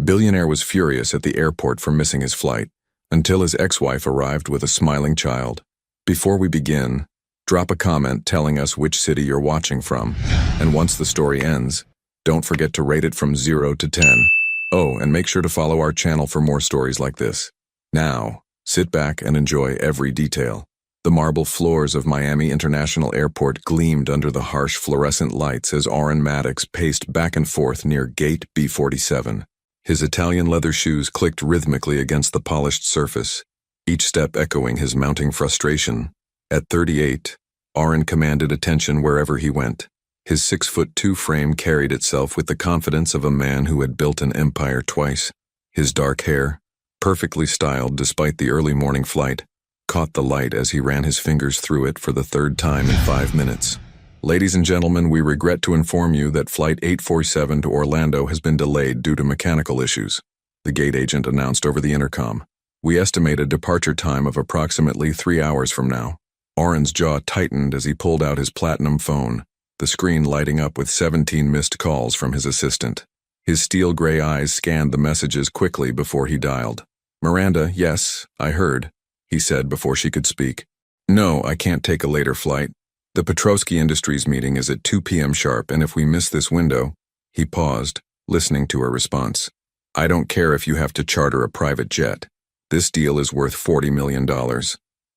Billionaire was furious at the airport for missing his flight, until his ex-wife arrived with a smiling child. Before we begin, drop a comment telling us which city you're watching from, and once the story ends, don't forget to rate it from 0 to 10. Oh, and make sure to follow our channel for more stories like this. Now, sit back and enjoy every detail. The marble floors of Miami International Airport gleamed under the harsh fluorescent lights as Orrin Maddox paced back and forth near Gate B47. His Italian leather shoes clicked rhythmically against the polished surface, each step echoing his mounting frustration. At 38, Orrin commanded attention wherever he went. His 6'2" frame carried itself with the confidence of a man who had built an empire twice. His dark hair, perfectly styled despite the early morning flight, caught the light as he ran his fingers through it for the third time in 5 minutes. Ladies and gentlemen, we regret to inform you that Flight 847 to Orlando has been delayed due to mechanical issues, the gate agent announced over the intercom. We estimate a departure time of approximately 3 hours from now. Orrin's jaw tightened as he pulled out his platinum phone, the screen lighting up with 17 missed calls from his assistant. His steel gray eyes scanned the messages quickly before he dialed. "Miranda, yes, I heard," he said before she could speak. "No, I can't take a later flight. The Petrosky Industries meeting is at 2 p.m. sharp, and if we miss this window..." He paused, listening to her response. "I don't care if you have to charter a private jet. This deal is worth $40 million.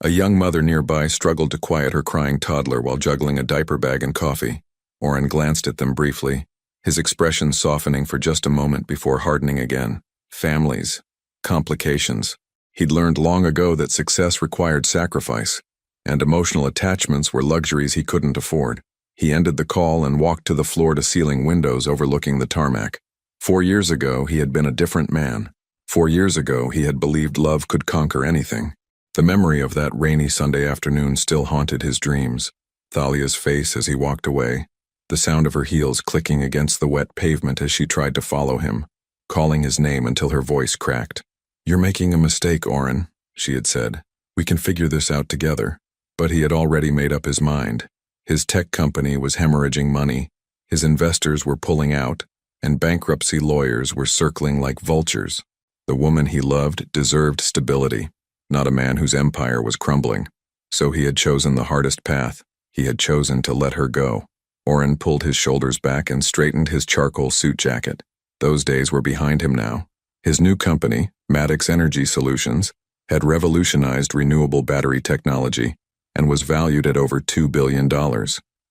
A young mother nearby struggled to quiet her crying toddler while juggling a diaper bag and coffee. Orrin glanced at them briefly, his expression softening for just a moment before hardening again. Families. Complications. He'd learned long ago that success required sacrifice, and emotional attachments were luxuries he couldn't afford. He ended the call and walked to the floor-to-ceiling windows overlooking the tarmac. 4 years ago, he had been a different man. 4 years ago, he had believed love could conquer anything. The memory of that rainy Sunday afternoon still haunted his dreams. Thalia's face as he walked away, the sound of her heels clicking against the wet pavement as she tried to follow him, calling his name until her voice cracked. "You're making a mistake, Orrin," she had said. "We can figure this out together." But he had already made up his mind. His tech company was hemorrhaging money, his investors were pulling out, and bankruptcy lawyers were circling like vultures. The woman he loved deserved stability, not a man whose empire was crumbling. So he had chosen the hardest path. He had chosen to let her go. Orrin pulled his shoulders back and straightened his charcoal suit jacket. Those days were behind him now. His new company, Maddox Energy Solutions, had revolutionized renewable battery technology and was valued at over $2 billion.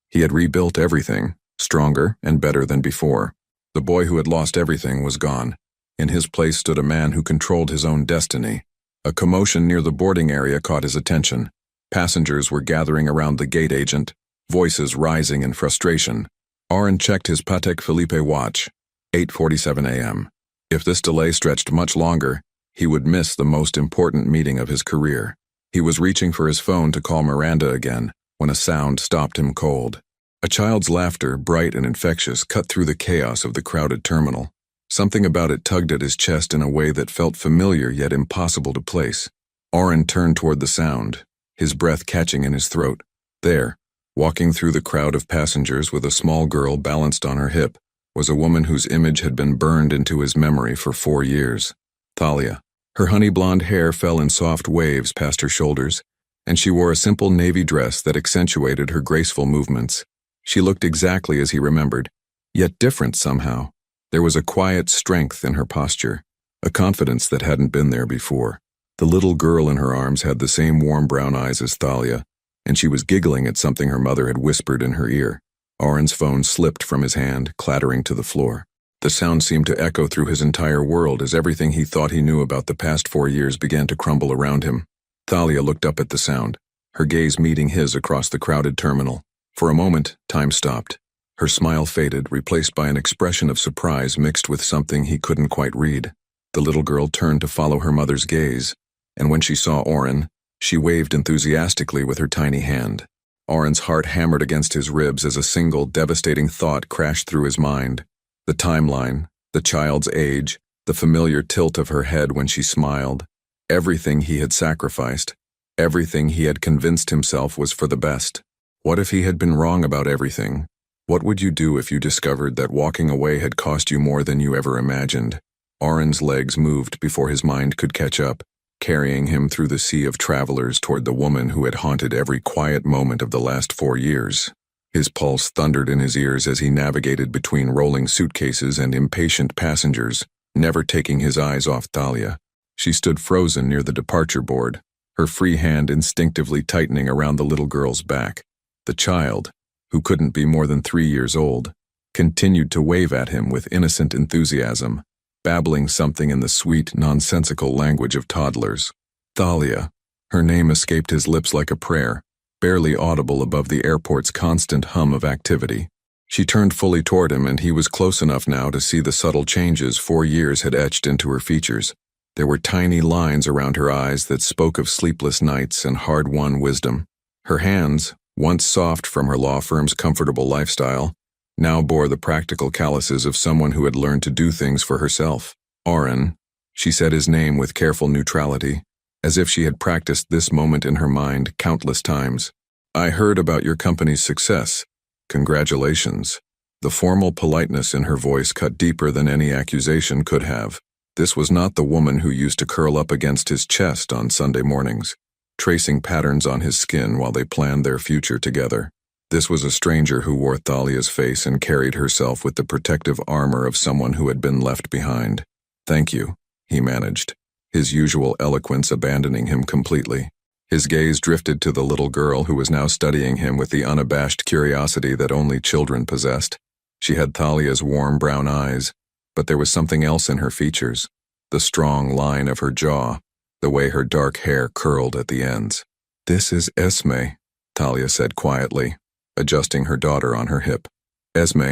He had rebuilt everything, stronger and better than before. The boy who had lost everything was gone. In his place stood a man who controlled his own destiny. A commotion near the boarding area caught his attention. Passengers were gathering around the gate agent, voices rising in frustration. Orrin checked his Patek Philippe watch, 8:47 a.m. If this delay stretched much longer, he would miss the most important meeting of his career. He was reaching for his phone to call Miranda again, when a sound stopped him cold. A child's laughter, bright and infectious, cut through the chaos of the crowded terminal. Something about it tugged at his chest in a way that felt familiar yet impossible to place. Orrin turned toward the sound, his breath catching in his throat. There, walking through the crowd of passengers with a small girl balanced on her hip, was a woman whose image had been burned into his memory for 4 years. Thalia. Her honey blonde hair fell in soft waves past her shoulders, and she wore a simple navy dress that accentuated her graceful movements. She looked exactly as he remembered, yet different somehow. There was a quiet strength in her posture, a confidence that hadn't been there before. The little girl in her arms had the same warm brown eyes as Thalia, and she was giggling at something her mother had whispered in her ear. Orrin's phone slipped from his hand, clattering to the floor. The sound seemed to echo through his entire world as everything he thought he knew about the past 4 years began to crumble around him. Thalia looked up at the sound, her gaze meeting his across the crowded terminal. For a moment, time stopped. Her smile faded, replaced by an expression of surprise mixed with something he couldn't quite read. The little girl turned to follow her mother's gaze, and when she saw Orrin, she waved enthusiastically with her tiny hand. Orrin's heart hammered against his ribs as a single, devastating thought crashed through his mind. The timeline, the child's age, the familiar tilt of her head when she smiled. Everything he had sacrificed, everything he had convinced himself was for the best. What if he had been wrong about everything? What would you do if you discovered that walking away had cost you more than you ever imagined? Oren's legs moved before his mind could catch up, carrying him through the sea of travelers toward the woman who had haunted every quiet moment of the last 4 years. His pulse thundered in his ears as he navigated between rolling suitcases and impatient passengers, never taking his eyes off Thalia. She stood frozen near the departure board, her free hand instinctively tightening around the little girl's back. The child, who couldn't be more than 3 years old, continued to wave at him with innocent enthusiasm, babbling something in the sweet, nonsensical language of toddlers. Thalia. Her name escaped his lips like a prayer, barely audible above the airport's constant hum of activity. She turned fully toward him, and he was close enough now to see the subtle changes 4 years had etched into her features. There were tiny lines around her eyes that spoke of sleepless nights and hard-won wisdom. Her hands, once soft from her law firm's comfortable lifestyle, now bore the practical calluses of someone who had learned to do things for herself. Oren. She said his name with careful neutrality, as if she had practiced this moment in her mind countless times. I heard about your company's success. Congratulations. The formal politeness in her voice cut deeper than any accusation could have. This was not the woman who used to curl up against his chest on Sunday mornings, tracing patterns on his skin while they planned their future together. This was a stranger who wore Thalia's face and carried herself with the protective armor of someone who had been left behind. Thank you, he managed, his usual eloquence abandoning him completely. His gaze drifted to the little girl who was now studying him with the unabashed curiosity that only children possessed. She had Thalia's warm brown eyes, but there was something else in her features, the strong line of her jaw, the way her dark hair curled at the ends. This is Esme, Thalia said quietly, adjusting her daughter on her hip. Esme,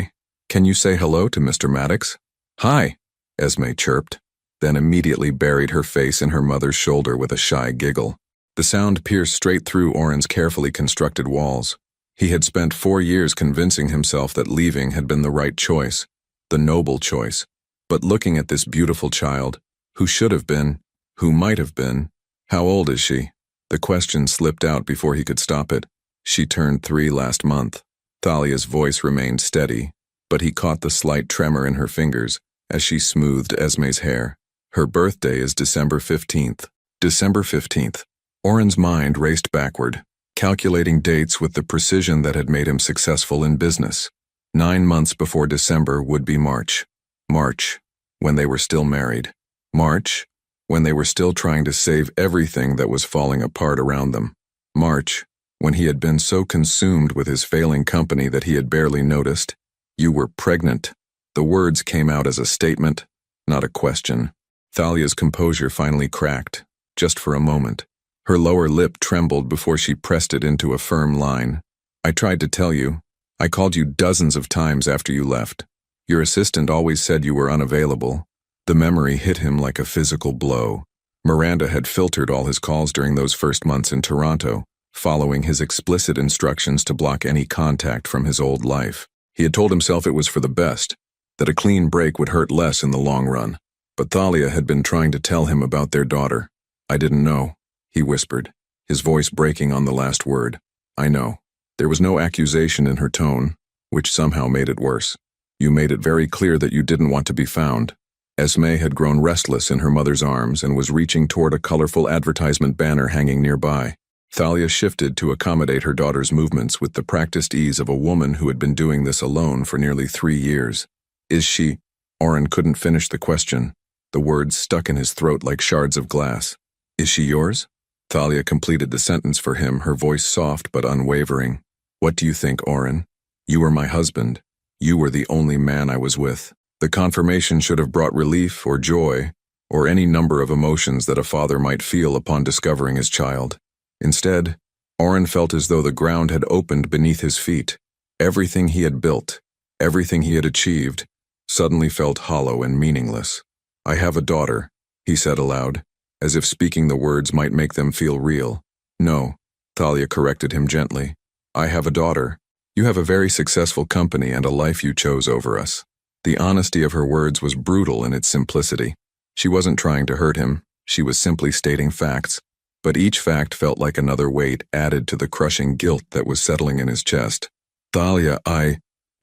can you say hello to Mr. Maddox? Hi, Esme chirped, then immediately buried her face in her mother's shoulder with a shy giggle. The sound pierced straight through Oren's carefully constructed walls. He had spent 4 years convincing himself that leaving had been the right choice, the noble choice. But looking at this beautiful child, who should have been, who might have been, how old is she? The question slipped out before he could stop it. She turned 3 last month. Thalia's voice remained steady, but he caught the slight tremor in her fingers as she smoothed Esme's hair. Her birthday is December 15th. December 15th. Oren's mind raced backward, calculating dates with the precision that had made him successful in business. 9 months before December would be March. March, when they were still married. March, when they were still trying to save everything that was falling apart around them. March, when he had been so consumed with his failing company that he had barely noticed. You were pregnant. The words came out as a statement, not a question. Thalia's composure finally cracked, just for a moment. Her lower lip trembled before she pressed it into a firm line. I tried to tell you. I called you dozens of times after you left. Your assistant always said you were unavailable. The memory hit him like a physical blow. Miranda had filtered all his calls during those first months in Toronto, following his explicit instructions to block any contact from his old life. He had told himself it was for the best, that a clean break would hurt less in the long run. But Thalia had been trying to tell him about their daughter. I didn't know, he whispered, his voice breaking on the last word. I know. There was no accusation in her tone, which somehow made it worse. You made it very clear that you didn't want to be found. Esme had grown restless in her mother's arms and was reaching toward a colorful advertisement banner hanging nearby. Thalia shifted to accommodate her daughter's movements with the practiced ease of a woman who had been doing this alone for nearly 3 years. Is she? Oren couldn't finish the question. The words stuck in his throat like shards of glass. Is she yours? Thalia completed the sentence for him, her voice soft but unwavering. What do you think, Oren? You were my husband. You were the only man I was with. The confirmation should have brought relief or joy, or any number of emotions that a father might feel upon discovering his child. Instead, Oren felt as though the ground had opened beneath his feet. Everything he had built, everything he had achieved, suddenly felt hollow and meaningless. I have a daughter, he said aloud, as if speaking the words might make them feel real. No, Thalia corrected him gently. I have a daughter. You have a very successful company and a life you chose over us. The honesty of her words was brutal in its simplicity. She wasn't trying to hurt him, she was simply stating facts. But each fact felt like another weight added to the crushing guilt that was settling in his chest. Thalia,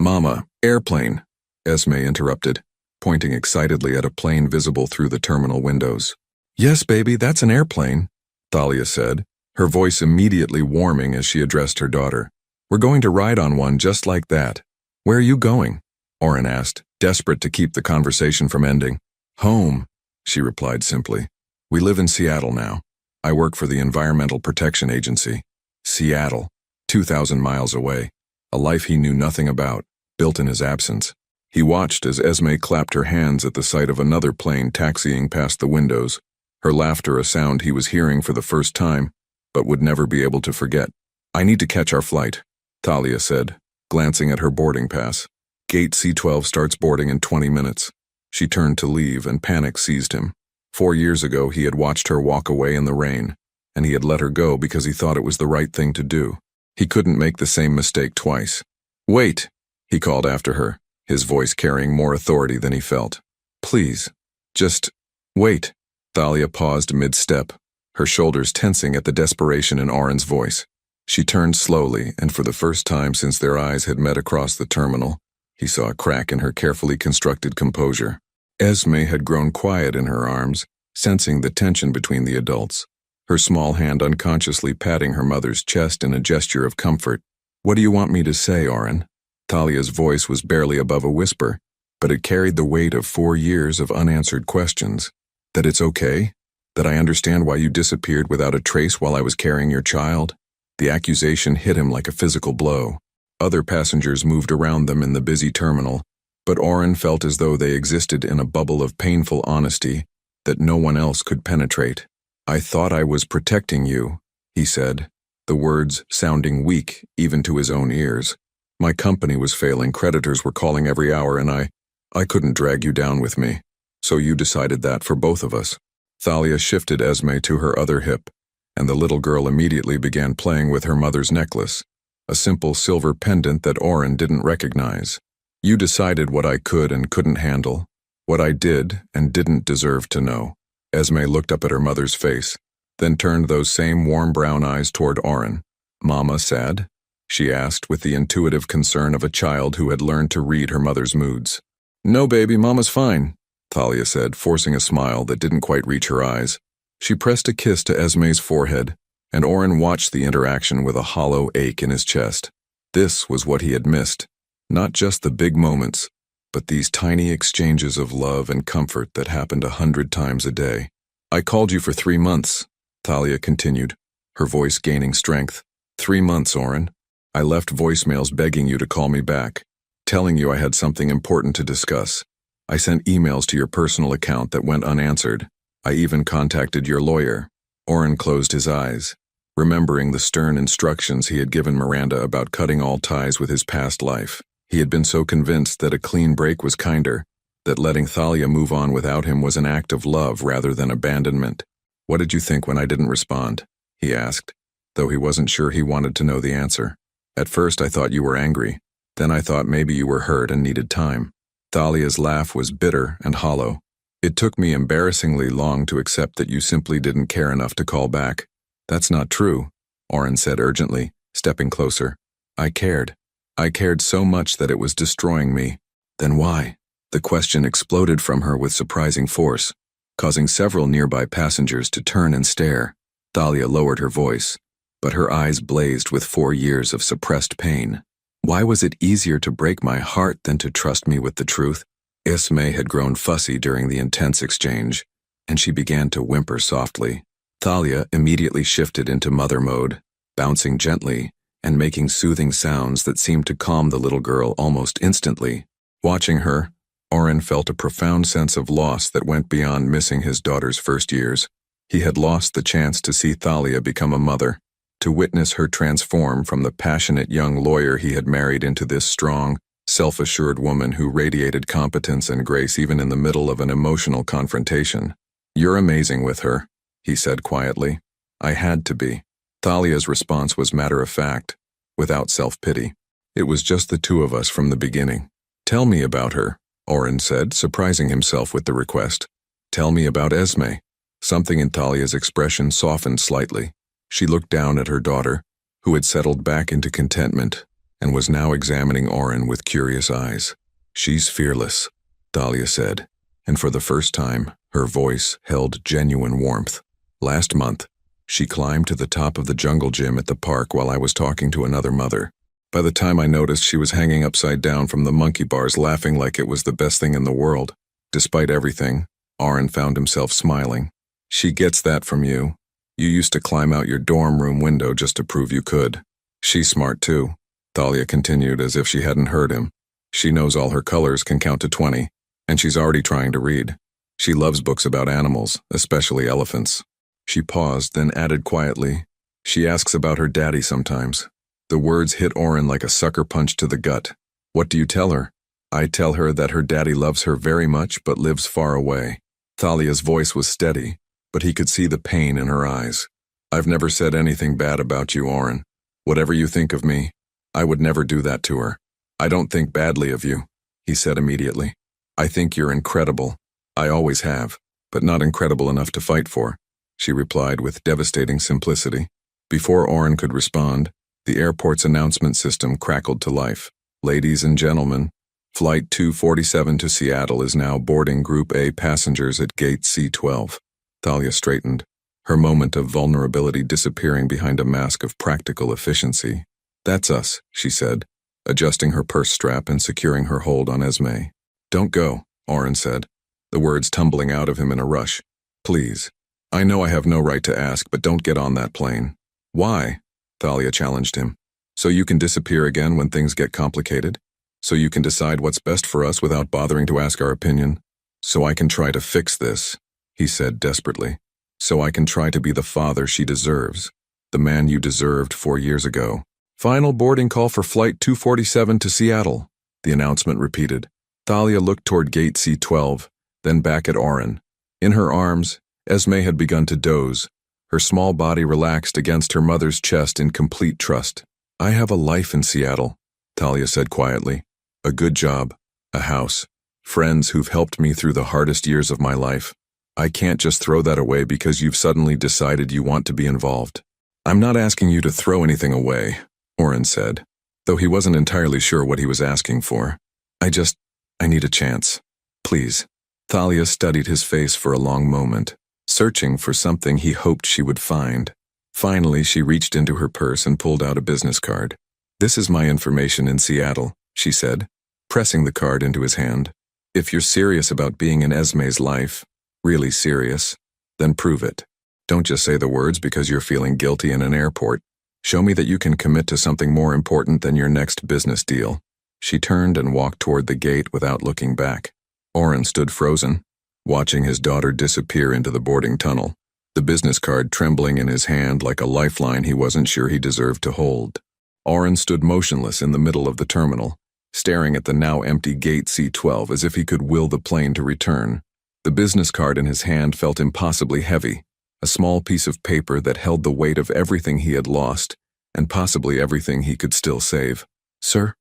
Mama, airplane, Esme interrupted. pointing excitedly at a plane visible through the terminal windows. "Yes, baby, that's an airplane," Thalia said, her voice immediately warming as she addressed her daughter. "We're going to ride on one just like that." "Where are you going?" Oren asked, desperate to keep the conversation from ending. "Home," she replied simply. "We live in Seattle now. I work for the Environmental Protection Agency." Seattle, 2,000 miles away, a life he knew nothing about, built in his absence. He watched as Esme clapped her hands at the sight of another plane taxiing past the windows, her laughter a sound he was hearing for the first time, but would never be able to forget. "I need to catch our flight," Thalia said, glancing at her boarding pass. "Gate C12 starts boarding in 20 minutes. She turned to leave, and panic seized him. 4 years ago, he had watched her walk away in the rain, and he had let her go because he thought it was the right thing to do. He couldn't make the same mistake twice. "Wait," he called after her, his voice carrying more authority than he felt. "Please, just wait." Thalia paused mid-step, her shoulders tensing at the desperation in Oren's voice. She turned slowly, and for the first time since their eyes had met across the terminal, he saw a crack in her carefully constructed composure. Esme had grown quiet in her arms, sensing the tension between the adults, her small hand unconsciously patting her mother's chest in a gesture of comfort. "What do you want me to say, Oren?" Thalia's voice was barely above a whisper, but it carried the weight of 4 years of unanswered questions. "That it's okay? That I understand why you disappeared without a trace while I was carrying your child?" The accusation hit him like a physical blow. Other passengers moved around them in the busy terminal, but Oren felt as though they existed in a bubble of painful honesty that no one else could penetrate. "I thought I was protecting you," he said, the words sounding weak even to his own ears. "My company was failing, creditors were calling every hour, and I couldn't drag you down with me. So you decided that for both of us." Thalia shifted Esme to her other hip, and the little girl immediately began playing with her mother's necklace, a simple silver pendant that Oren didn't recognize. "You decided what I could and couldn't handle, what I did and didn't deserve to know." Esme looked up at her mother's face, then turned those same warm brown eyes toward Oren. "Mama sad?" she asked with the intuitive concern of a child who had learned to read her mother's moods. "No, baby, Mama's fine," Thalia said, forcing a smile that didn't quite reach her eyes. She pressed a kiss to Esme's forehead, and Oren watched the interaction with a hollow ache in his chest. This was what he had missed, not just the big moments, but these tiny exchanges of love and comfort that happened 100 times a day. "I called you for 3 months, Thalia continued, her voice gaining strength. 3 months, Oren. I left voicemails begging you to call me back, telling you I had something important to discuss. I sent emails to your personal account that went unanswered. I even contacted your lawyer." Oren closed his eyes, remembering the stern instructions he had given Miranda about cutting all ties with his past life. He had been so convinced that a clean break was kinder, that letting Thalia move on without him was an act of love rather than abandonment. "What did you think when I didn't respond?" he asked, though he wasn't sure he wanted to know the answer. "At first I thought you were angry. Then I thought maybe you were hurt and needed time." Thalia's laugh was bitter and hollow. "It took me embarrassingly long to accept that you simply didn't care enough to call back." "That's not true," Oren said urgently, stepping closer. I cared. I cared so much that it was destroying me." "Then why?" The question exploded from her with surprising force, causing several nearby passengers to turn and stare. Thalia lowered her voice, but her eyes blazed with 4 years of suppressed pain. "Why was it easier to break my heart than to trust me with the truth?" Esme had grown fussy during the intense exchange, and she began to whimper softly. Thalia immediately shifted into mother mode, bouncing gently and making soothing sounds that seemed to calm the little girl almost instantly. Watching her, Oren felt a profound sense of loss that went beyond missing his daughter's first years. He had lost the chance to see Thalia become a mother, to witness her transform from the passionate young lawyer he had married into this strong, self-assured woman who radiated competence and grace even in the middle of an emotional confrontation. "You're amazing with her," he said quietly. "I had to be." Thalia's response was matter-of-fact, without self-pity. "It was just the two of us from the beginning." "Tell me about her," Oren said, surprising himself with the request. "Tell me about Esme." Something in Thalia's expression softened slightly. She looked down at her daughter, who had settled back into contentment, and was now examining Oren with curious eyes. "She's fearless," Dahlia said, and for the first time, her voice held genuine warmth. Last month, she climbed to the top of the jungle gym at the park while I was talking to another mother. By the time I noticed, she was hanging upside down from the monkey bars, laughing like it was the best thing in the world. Despite everything, Aaron found himself smiling. She gets that from you. You used to climb out your dorm room window just to prove you could. She's smart too, Dahlia continued as if she hadn't heard him. She knows all her colors can count to 20, and she's already trying to read. She loves books about animals, especially elephants. She paused, then added quietly, she asks about her daddy sometimes. The words hit Oren like a sucker punch to the gut. What do you tell her? I tell her that her daddy loves her very much but lives far away. Thalia's voice was steady, but he could see the pain in her eyes. I've never said anything bad about you, Oren. Whatever you think of me, I would never do that to her. I don't think badly of you, he said immediately. I think you're incredible. I always have, but not incredible enough to fight for, she replied with devastating simplicity. Before Oren could respond, the airport's announcement system crackled to life. Ladies and gentlemen, Flight 247 to Seattle is now boarding Group A passengers at Gate C12. Thalia straightened, her moment of vulnerability disappearing behind a mask of practical efficiency. That's us, she said, adjusting her purse strap and securing her hold on Esme. Don't go, Oren said, the words tumbling out of him in a rush. Please. I know I have no right to ask, but don't get on that plane. Why? Thalia challenged him. So you can disappear again when things get complicated? So you can decide what's best for us without bothering to ask our opinion? So I can try to fix this, he said desperately. So I can try to be the father she deserves, the man you deserved 4 years ago. Final boarding call for Flight 247 to Seattle, the announcement repeated. Thalia looked toward Gate C12, then back at Oren. In her arms, Esme had begun to doze, her small body relaxed against her mother's chest in complete trust. I have a life in Seattle, Thalia said quietly. A good job, a house, friends who've helped me through the hardest years of my life. I can't just throw that away because you've suddenly decided you want to be involved. I'm not asking you to throw anything away, Oren said, though he wasn't entirely sure what he was asking for. I need a chance. Please. Thalia studied his face for a long moment, searching for something he hoped she would find. Finally, she reached into her purse and pulled out a business card. This is my information in Seattle, she said, pressing the card into his hand. If you're serious about being in Esme's life, really serious, then prove it. Don't just say the words because you're feeling guilty in an airport. Show me that you can commit to something more important than your next business deal. She turned and walked toward the gate without looking back. Oren stood frozen, watching his daughter disappear into the boarding tunnel, the business card trembling in his hand like a lifeline he wasn't sure he deserved to hold. Oren stood motionless in the middle of the terminal, staring at the now empty Gate C12 as if he could will the plane to return. The business card in his hand felt impossibly heavy, a small piece of paper that held the weight of everything he had lost, and possibly everything he could still save. Sir,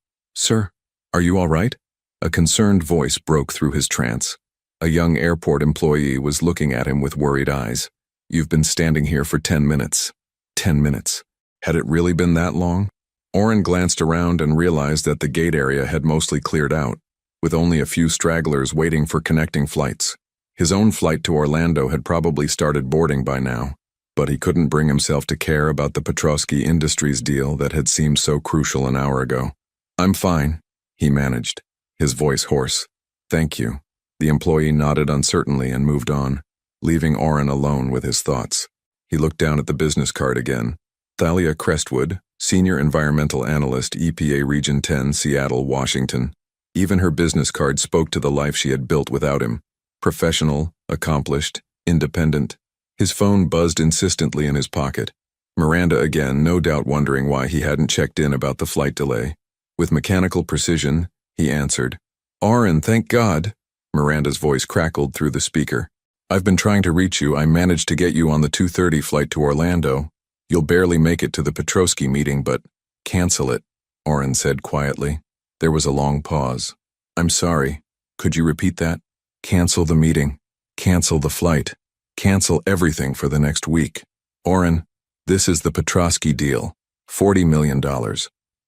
are you all right? A concerned voice broke through his trance. A young airport employee was looking at him with worried eyes. You've been standing here for 10 minutes. 10 minutes. Had it really been that long? Oren glanced around and realized that the gate area had mostly cleared out, with only a few stragglers waiting for connecting flights. His own flight to Orlando had probably started boarding by now, but he couldn't bring himself to care about the Petrovsky Industries deal that had seemed so crucial an hour ago. I'm fine, he managed, his voice hoarse. Thank you. The employee nodded uncertainly and moved on, leaving Oren alone with his thoughts. He looked down at the business card again. Thalia Crestwood, Senior Environmental Analyst, EPA Region 10, Seattle, Washington. Even her business card spoke to the life she had built without him. Professional, accomplished, independent. His phone buzzed insistently in his pocket. Miranda again, no doubt wondering why he hadn't checked in about the flight delay. With mechanical precision, he answered. Oren, thank God. Miranda's voice crackled through the speaker. I've been trying to reach you. I managed to get you on the 2:30 flight to Orlando. You'll barely make it to the Petrovsky meeting, but cancel it, Oren said quietly. There was a long pause. I'm sorry. Could you repeat that? Cancel the meeting. Cancel the flight. Cancel everything for the next week. Oren, this is the Petrovsky deal. $40 million.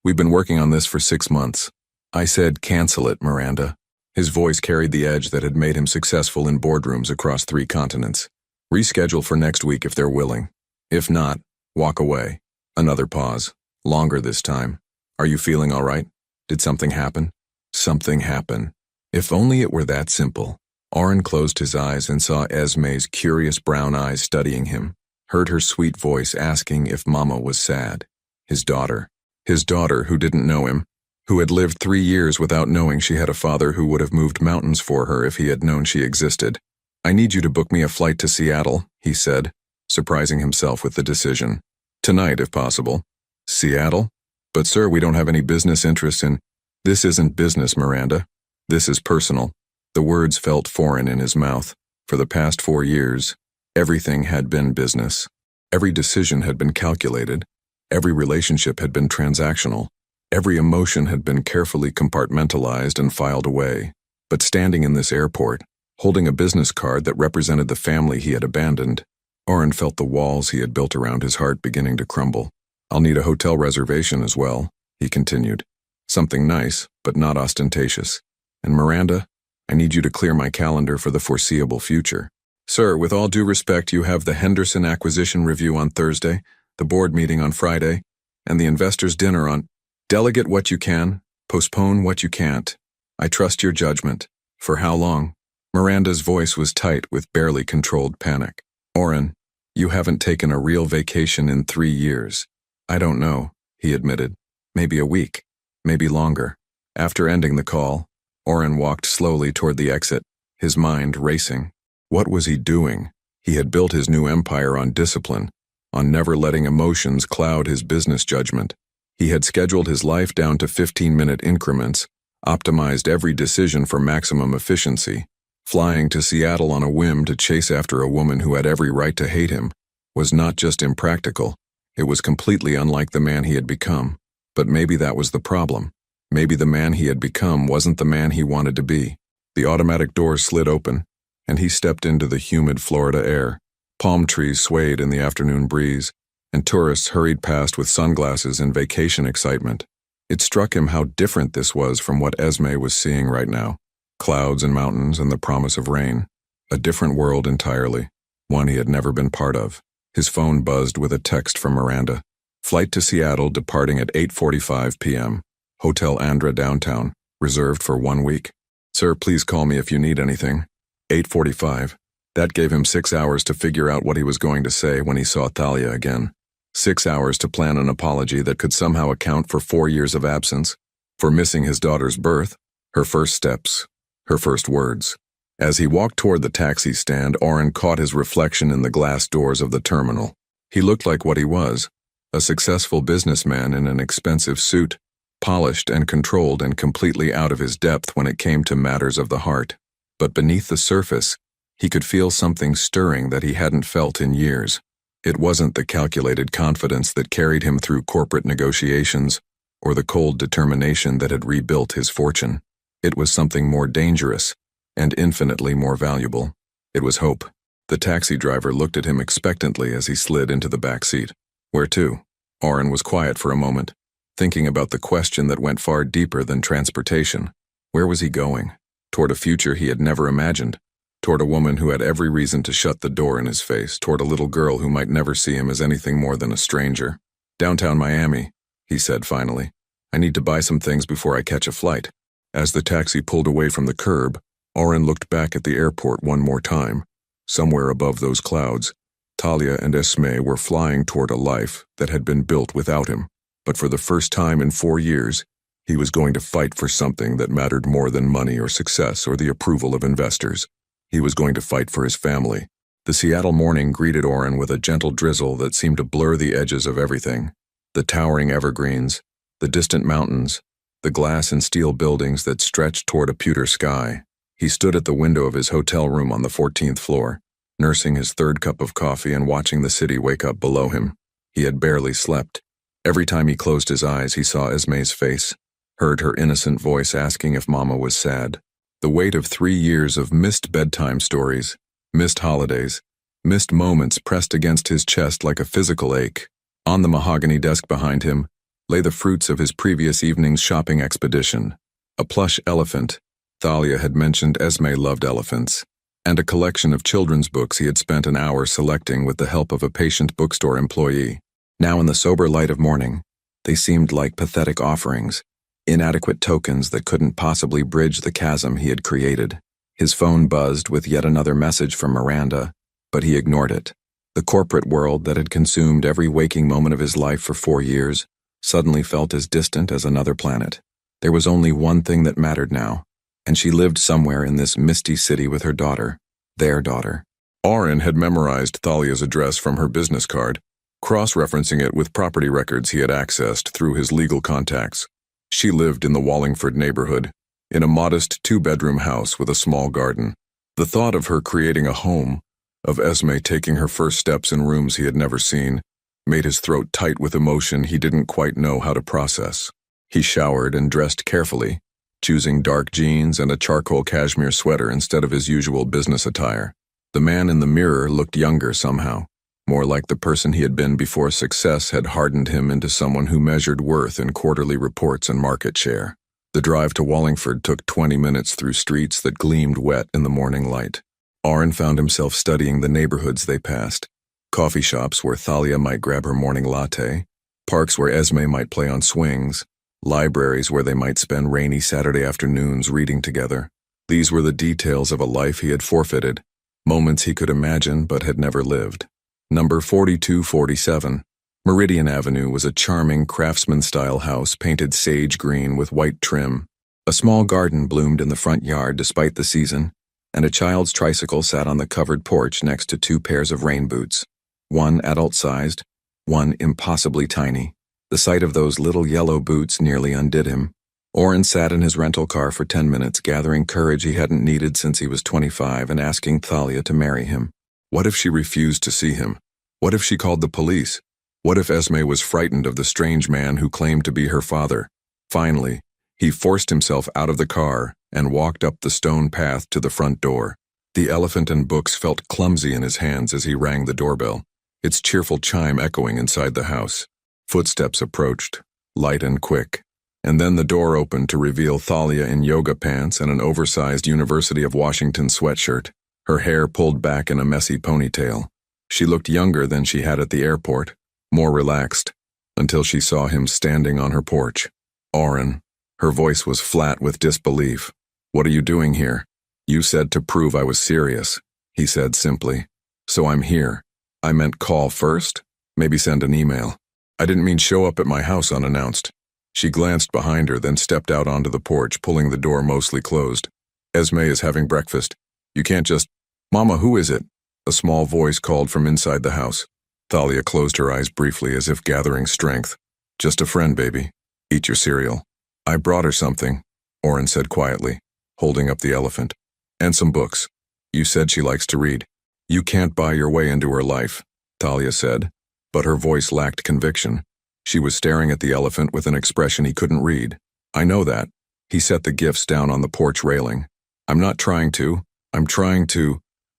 We've been working on this for 6 months. I said cancel it, Miranda. His voice carried the edge that had made him successful in boardrooms across 3 continents. Reschedule for next week if they're willing. If not, walk away. Another pause. Longer this time. Are you feeling all right? Did something happen? Something happen. If only it were that simple. Oren closed his eyes and saw Esme's curious brown eyes studying him, heard her sweet voice asking if Mama was sad. His daughter who didn't know him, who had lived 3 years without knowing she had a father who would have moved mountains for her if he had known she existed. I need you to book me a flight to Seattle, he said, surprising himself with the decision. Tonight, if possible. Seattle? But sir, we don't have any business interests in— This isn't business, Miranda. This is personal. The words felt foreign in his mouth. For the past 4 years, everything had been business. Every decision had been calculated. Every relationship had been transactional. Every emotion had been carefully compartmentalized and filed away. But standing in this airport, holding a business card that represented the family he had abandoned, Oren felt the walls he had built around his heart beginning to crumble. I'll need a hotel reservation as well, he continued. Something nice, but not ostentatious. And Miranda, I need you to clear my calendar for the foreseeable future. Sir, with all due respect, you have the Henderson acquisition review on Thursday, the board meeting on Friday, and the investors' dinner on— Delegate what you can, postpone what you can't. I trust your judgment. For how long? Miranda's voice was tight with barely controlled panic. Oren, you haven't taken a real vacation in 3 years. I don't know, he admitted. Maybe a week. Maybe longer. After ending the call, Oren walked slowly toward the exit, his mind racing. What was he doing? He had built his new empire on discipline, on never letting emotions cloud his business judgment. He had scheduled his life down to 15-minute increments, optimized every decision for maximum efficiency. Flying to Seattle on a whim to chase after a woman who had every right to hate him was not just impractical, it was completely unlike the man he had become. But maybe that was the problem. Maybe the man he had become wasn't the man he wanted to be. The automatic doors slid open, and he stepped into the humid Florida air. Palm trees swayed in the afternoon breeze, and tourists hurried past with sunglasses in vacation excitement. It struck him how different this was from what Esme was seeing right now. Clouds and mountains and the promise of rain. A different world entirely, one he had never been part of. His phone buzzed with a text from Miranda. Flight to Seattle departing at 8:45 p.m. Hotel Andra downtown, reserved for 1 week. Sir, please call me if you need anything. 8:45. That gave him 6 hours to figure out what he was going to say when he saw Thalia again. 6 hours to plan an apology that could somehow account for 4 years of absence, for missing his daughter's birth, her first steps, her first words. As he walked toward the taxi stand, Oren caught his reflection in the glass doors of the terminal. He looked like what he was, a successful businessman in an expensive suit, polished and controlled and completely out of his depth when it came to matters of the heart. But beneath the surface, he could feel something stirring that he hadn't felt in years. It wasn't the calculated confidence that carried him through corporate negotiations, or the cold determination that had rebuilt his fortune. It was something more dangerous, and infinitely more valuable. It was hope. The taxi driver looked at him expectantly as he slid into the back seat. Where to? Oren was quiet for a moment, thinking about the question that went far deeper than transportation. Where was he going? Toward a future he had never imagined. Toward a woman who had every reason to shut the door in his face, toward a little girl who might never see him as anything more than a stranger. Downtown Miami, he said finally. I need to buy some things before I catch a flight. As the taxi pulled away from the curb, Oren looked back at the airport one more time. Somewhere above those clouds, Talia and Esme were flying toward a life that had been built without him. But for the first time in 4 years, he was going to fight for something that mattered more than money or success or the approval of investors. He was going to fight for his family. The Seattle morning greeted Oren with a gentle drizzle that seemed to blur the edges of everything. The towering evergreens, the distant mountains, the glass and steel buildings that stretched toward a pewter sky. He stood at the window of his hotel room on the 14th floor, nursing his 3rd cup of coffee and watching the city wake up below him. He had barely slept. Every time he closed his eyes, he saw Esme's face, heard her innocent voice asking if Mama was sad. The weight of 3 years of missed bedtime stories, missed holidays, missed moments pressed against his chest like a physical ache. On the mahogany desk behind him lay the fruits of his previous evening's shopping expedition, a plush elephant, Thalia had mentioned Esme loved elephants, and a collection of children's books he had spent an hour selecting with the help of a patient bookstore employee. Now in the sober light of morning, they seemed like pathetic offerings, inadequate tokens that couldn't possibly bridge the chasm he had created. His phone buzzed with yet another message from Miranda, but he ignored it. The corporate world that had consumed every waking moment of his life for 4 years suddenly felt as distant as another planet. There was only one thing that mattered now, and she lived somewhere in this misty city with her daughter, their daughter. Oren had memorized Thalia's address from her business card, cross-referencing it with property records he had accessed through his legal contacts. She lived in the Wallingford neighborhood, in a modest 2-bedroom house with a small garden. The thought of her creating a home, of Esme taking her first steps in rooms he had never seen, made his throat tight with emotion he didn't quite know how to process. He showered and dressed carefully, choosing dark jeans and a charcoal cashmere sweater instead of his usual business attire. The man in the mirror looked younger somehow, more like the person he had been before success had hardened him into someone who measured worth in quarterly reports and market share. The drive to Wallingford took 20 minutes through streets that gleamed wet in the morning light. Oren found himself studying the neighborhoods they passed. Coffee shops where Thalia might grab her morning latte, parks where Esme might play on swings, libraries where they might spend rainy Saturday afternoons reading together. These were the details of a life he had forfeited, moments he could imagine but had never lived. Number 4247, Meridian Avenue, was a charming craftsman-style house painted sage green with white trim. A small garden bloomed in the front yard despite the season, and a child's tricycle sat on the covered porch next to 2 pairs of rain boots, one adult-sized, one impossibly tiny. The sight of those little yellow boots nearly undid him. Oren sat in his rental car for 10 minutes, gathering courage he hadn't needed since he was 25 and asking Thalia to marry him. What if she refused to see him? What if she called the police? What if Esme was frightened of the strange man who claimed to be her father? Finally, he forced himself out of the car and walked up the stone path to the front door. The elephant and books felt clumsy in his hands as he rang the doorbell, its cheerful chime echoing inside the house. Footsteps approached, light and quick, and then the door opened to reveal Thalia in yoga pants and an oversized University of Washington sweatshirt, her hair pulled back in a messy ponytail. She looked younger than she had at the airport, more relaxed, until she saw him standing on her porch. Oren. Her voice was flat with disbelief. "What are you doing here?" "You said to prove I was serious," he said simply. "So I'm here." "I meant call first, maybe send an email. I didn't mean show up at my house unannounced." She glanced behind her, then stepped out onto the porch, pulling the door mostly closed. "Esme is having breakfast. You can't just—" "Mama, who is it?" a small voice called from inside the house. Thalia closed her eyes briefly as if gathering strength. "Just a friend, baby. Eat your cereal." "I brought her something," Oren said quietly, holding up the elephant. "And some books. You said she likes to read." "You can't buy your way into her life," Thalia said, but her voice lacked conviction. She was staring at the elephant with an expression he couldn't read. "I know that." He set the gifts down on the porch railing. "I'm not trying to.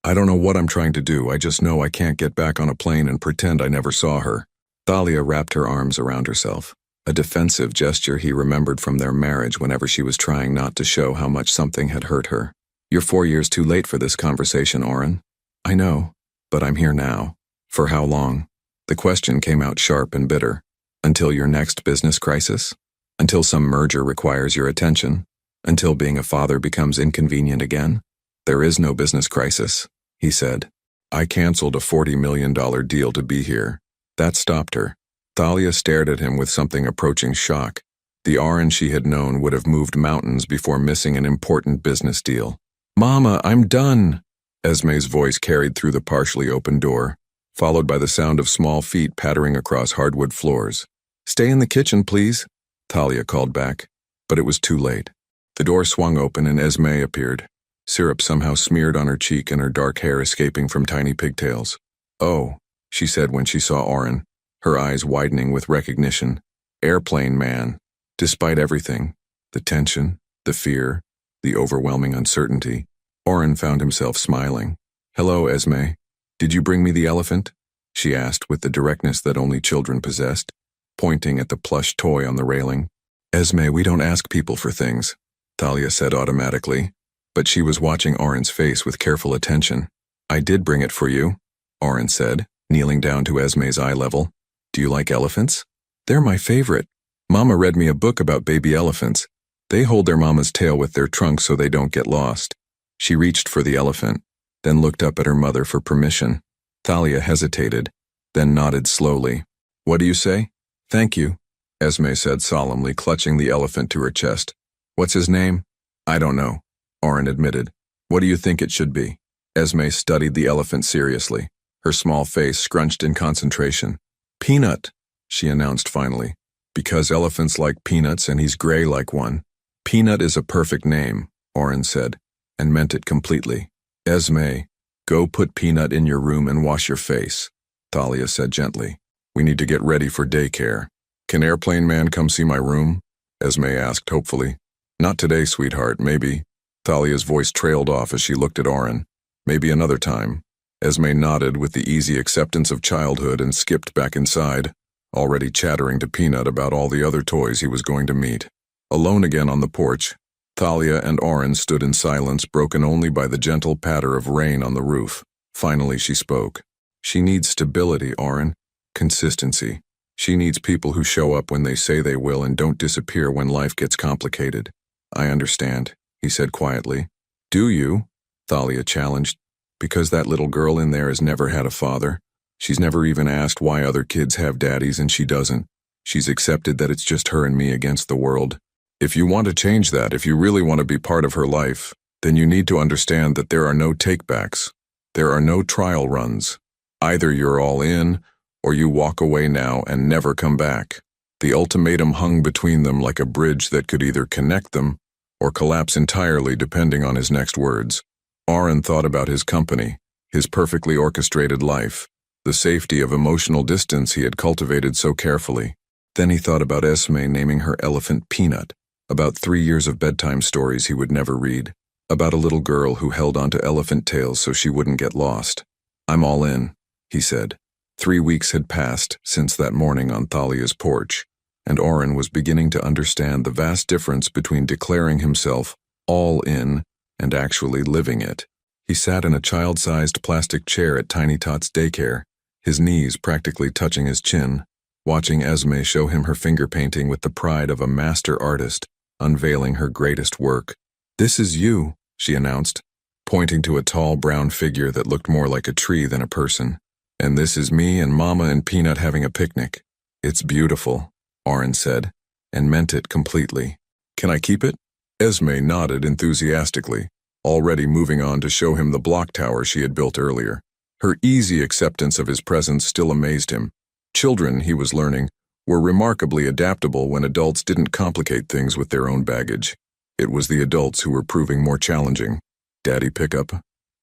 I don't know what I'm trying to do. I just know I can't get back on a plane and pretend I never saw her." Thalia wrapped her arms around herself, a defensive gesture he remembered from their marriage whenever she was trying not to show how much something had hurt her. "You're 4 years too late for this conversation, Oren." "I know, but I'm here now." "For how long?" The question came out sharp and bitter. "Until your next business crisis? Until some merger requires your attention? Until being a father becomes inconvenient again?" "There is no business crisis," he said. "I canceled a $40 million deal to be here." That stopped her. Thalia stared at him with something approaching shock. The Oren she had known would have moved mountains before missing an important business deal. "Mama, I'm done!" Esme's voice carried through the partially open door, followed by the sound of small feet pattering across hardwood floors. "Stay in the kitchen, please," Thalia called back, but it was too late. The door swung open and Esme appeared, syrup somehow smeared on her cheek and her dark hair escaping from tiny pigtails. "Oh," she said when she saw Oren, her eyes widening with recognition. "Airplane man." Despite everything, the tension, the fear, the overwhelming uncertainty, Oren found himself smiling. "Hello, Esme. Did you bring me the elephant?" she asked with the directness that only children possessed, pointing at the plush toy on the railing. "Esme, we don't ask people for things," Thalia said automatically, but she was watching Oren's face with careful attention. I did bring it for you, Oren said, kneeling down to Esme's eye level. Do you like elephants? They're my favorite. Mama read me a book about baby elephants. They hold their mama's tail with their trunk so they don't get lost. She reached for the elephant, then looked up at her mother for permission. Thalia hesitated, then nodded slowly. What do you say? Thank you, Esme said solemnly, clutching the elephant to her chest. What's his name? I don't know, Oren admitted. What do you think it should be? Esme studied the elephant seriously, her small face scrunched in concentration. Peanut, she announced finally. Because elephants like peanuts and he's gray like one. Peanut is a perfect name, Oren said, and meant it completely. Esme, go put Peanut in your room and wash your face, Thalia said gently. We need to get ready for daycare. Can Airplane Man come see my room? Esme asked hopefully. Not today, sweetheart, maybe. Thalia's voice trailed off as she looked at Oren. Maybe another time. Esme nodded with the easy acceptance of childhood and skipped back inside, already chattering to Peanut about all the other toys he was going to meet. Alone again on the porch, Thalia and Oren stood in silence, broken only by the gentle patter of rain on the roof. Finally she spoke. She needs stability, Oren. Consistency. She needs people who show up when they say they will and don't disappear when life gets complicated. I understand, he said quietly. Do you? Thalia challenged. Because that little girl in there has never had a father. She's never even asked why other kids have daddies and she doesn't. She's accepted that it's just her and me against the world. If you want to change that, if you really want to be part of her life, then you need to understand that there are no takebacks. There are no trial runs. Either you're all in, or you walk away now and never come back. The ultimatum hung between them like a bridge that could either connect them or collapse entirely depending on his next words. Oren thought about his company, his perfectly orchestrated life, the safety of emotional distance he had cultivated so carefully. Then he thought about Esme naming her elephant Peanut, about 3 years of bedtime stories he would never read, about a little girl who held onto elephant tails so she wouldn't get lost. I'm all in, he said. 3 weeks had passed since that morning on Thalia's porch, and Oren was beginning to understand the vast difference between declaring himself all in and actually living it. He sat in a child-sized plastic chair at Tiny Tot's daycare, his knees practically touching his chin, watching Esme show him her finger painting with the pride of a master artist, unveiling her greatest work. This is you, she announced, pointing to a tall brown figure that looked more like a tree than a person. And this is me and Mama and Peanut having a picnic. It's beautiful, Oren said, and meant it completely. Can I keep it? Esme nodded enthusiastically, already moving on to show him the block tower she had built earlier. Her easy acceptance of his presence still amazed him. Children, he was learning, were remarkably adaptable when adults didn't complicate things with their own baggage. It was the adults who were proving more challenging. Daddy pickup?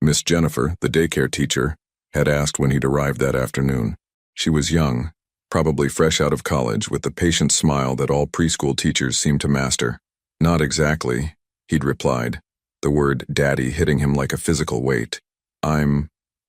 Miss Jennifer, the daycare teacher, had asked when he'd arrived that afternoon. She was young, probably fresh out of college, with the patient smile that all preschool teachers seem to master. Not exactly, he'd replied, the word daddy hitting him like a physical weight.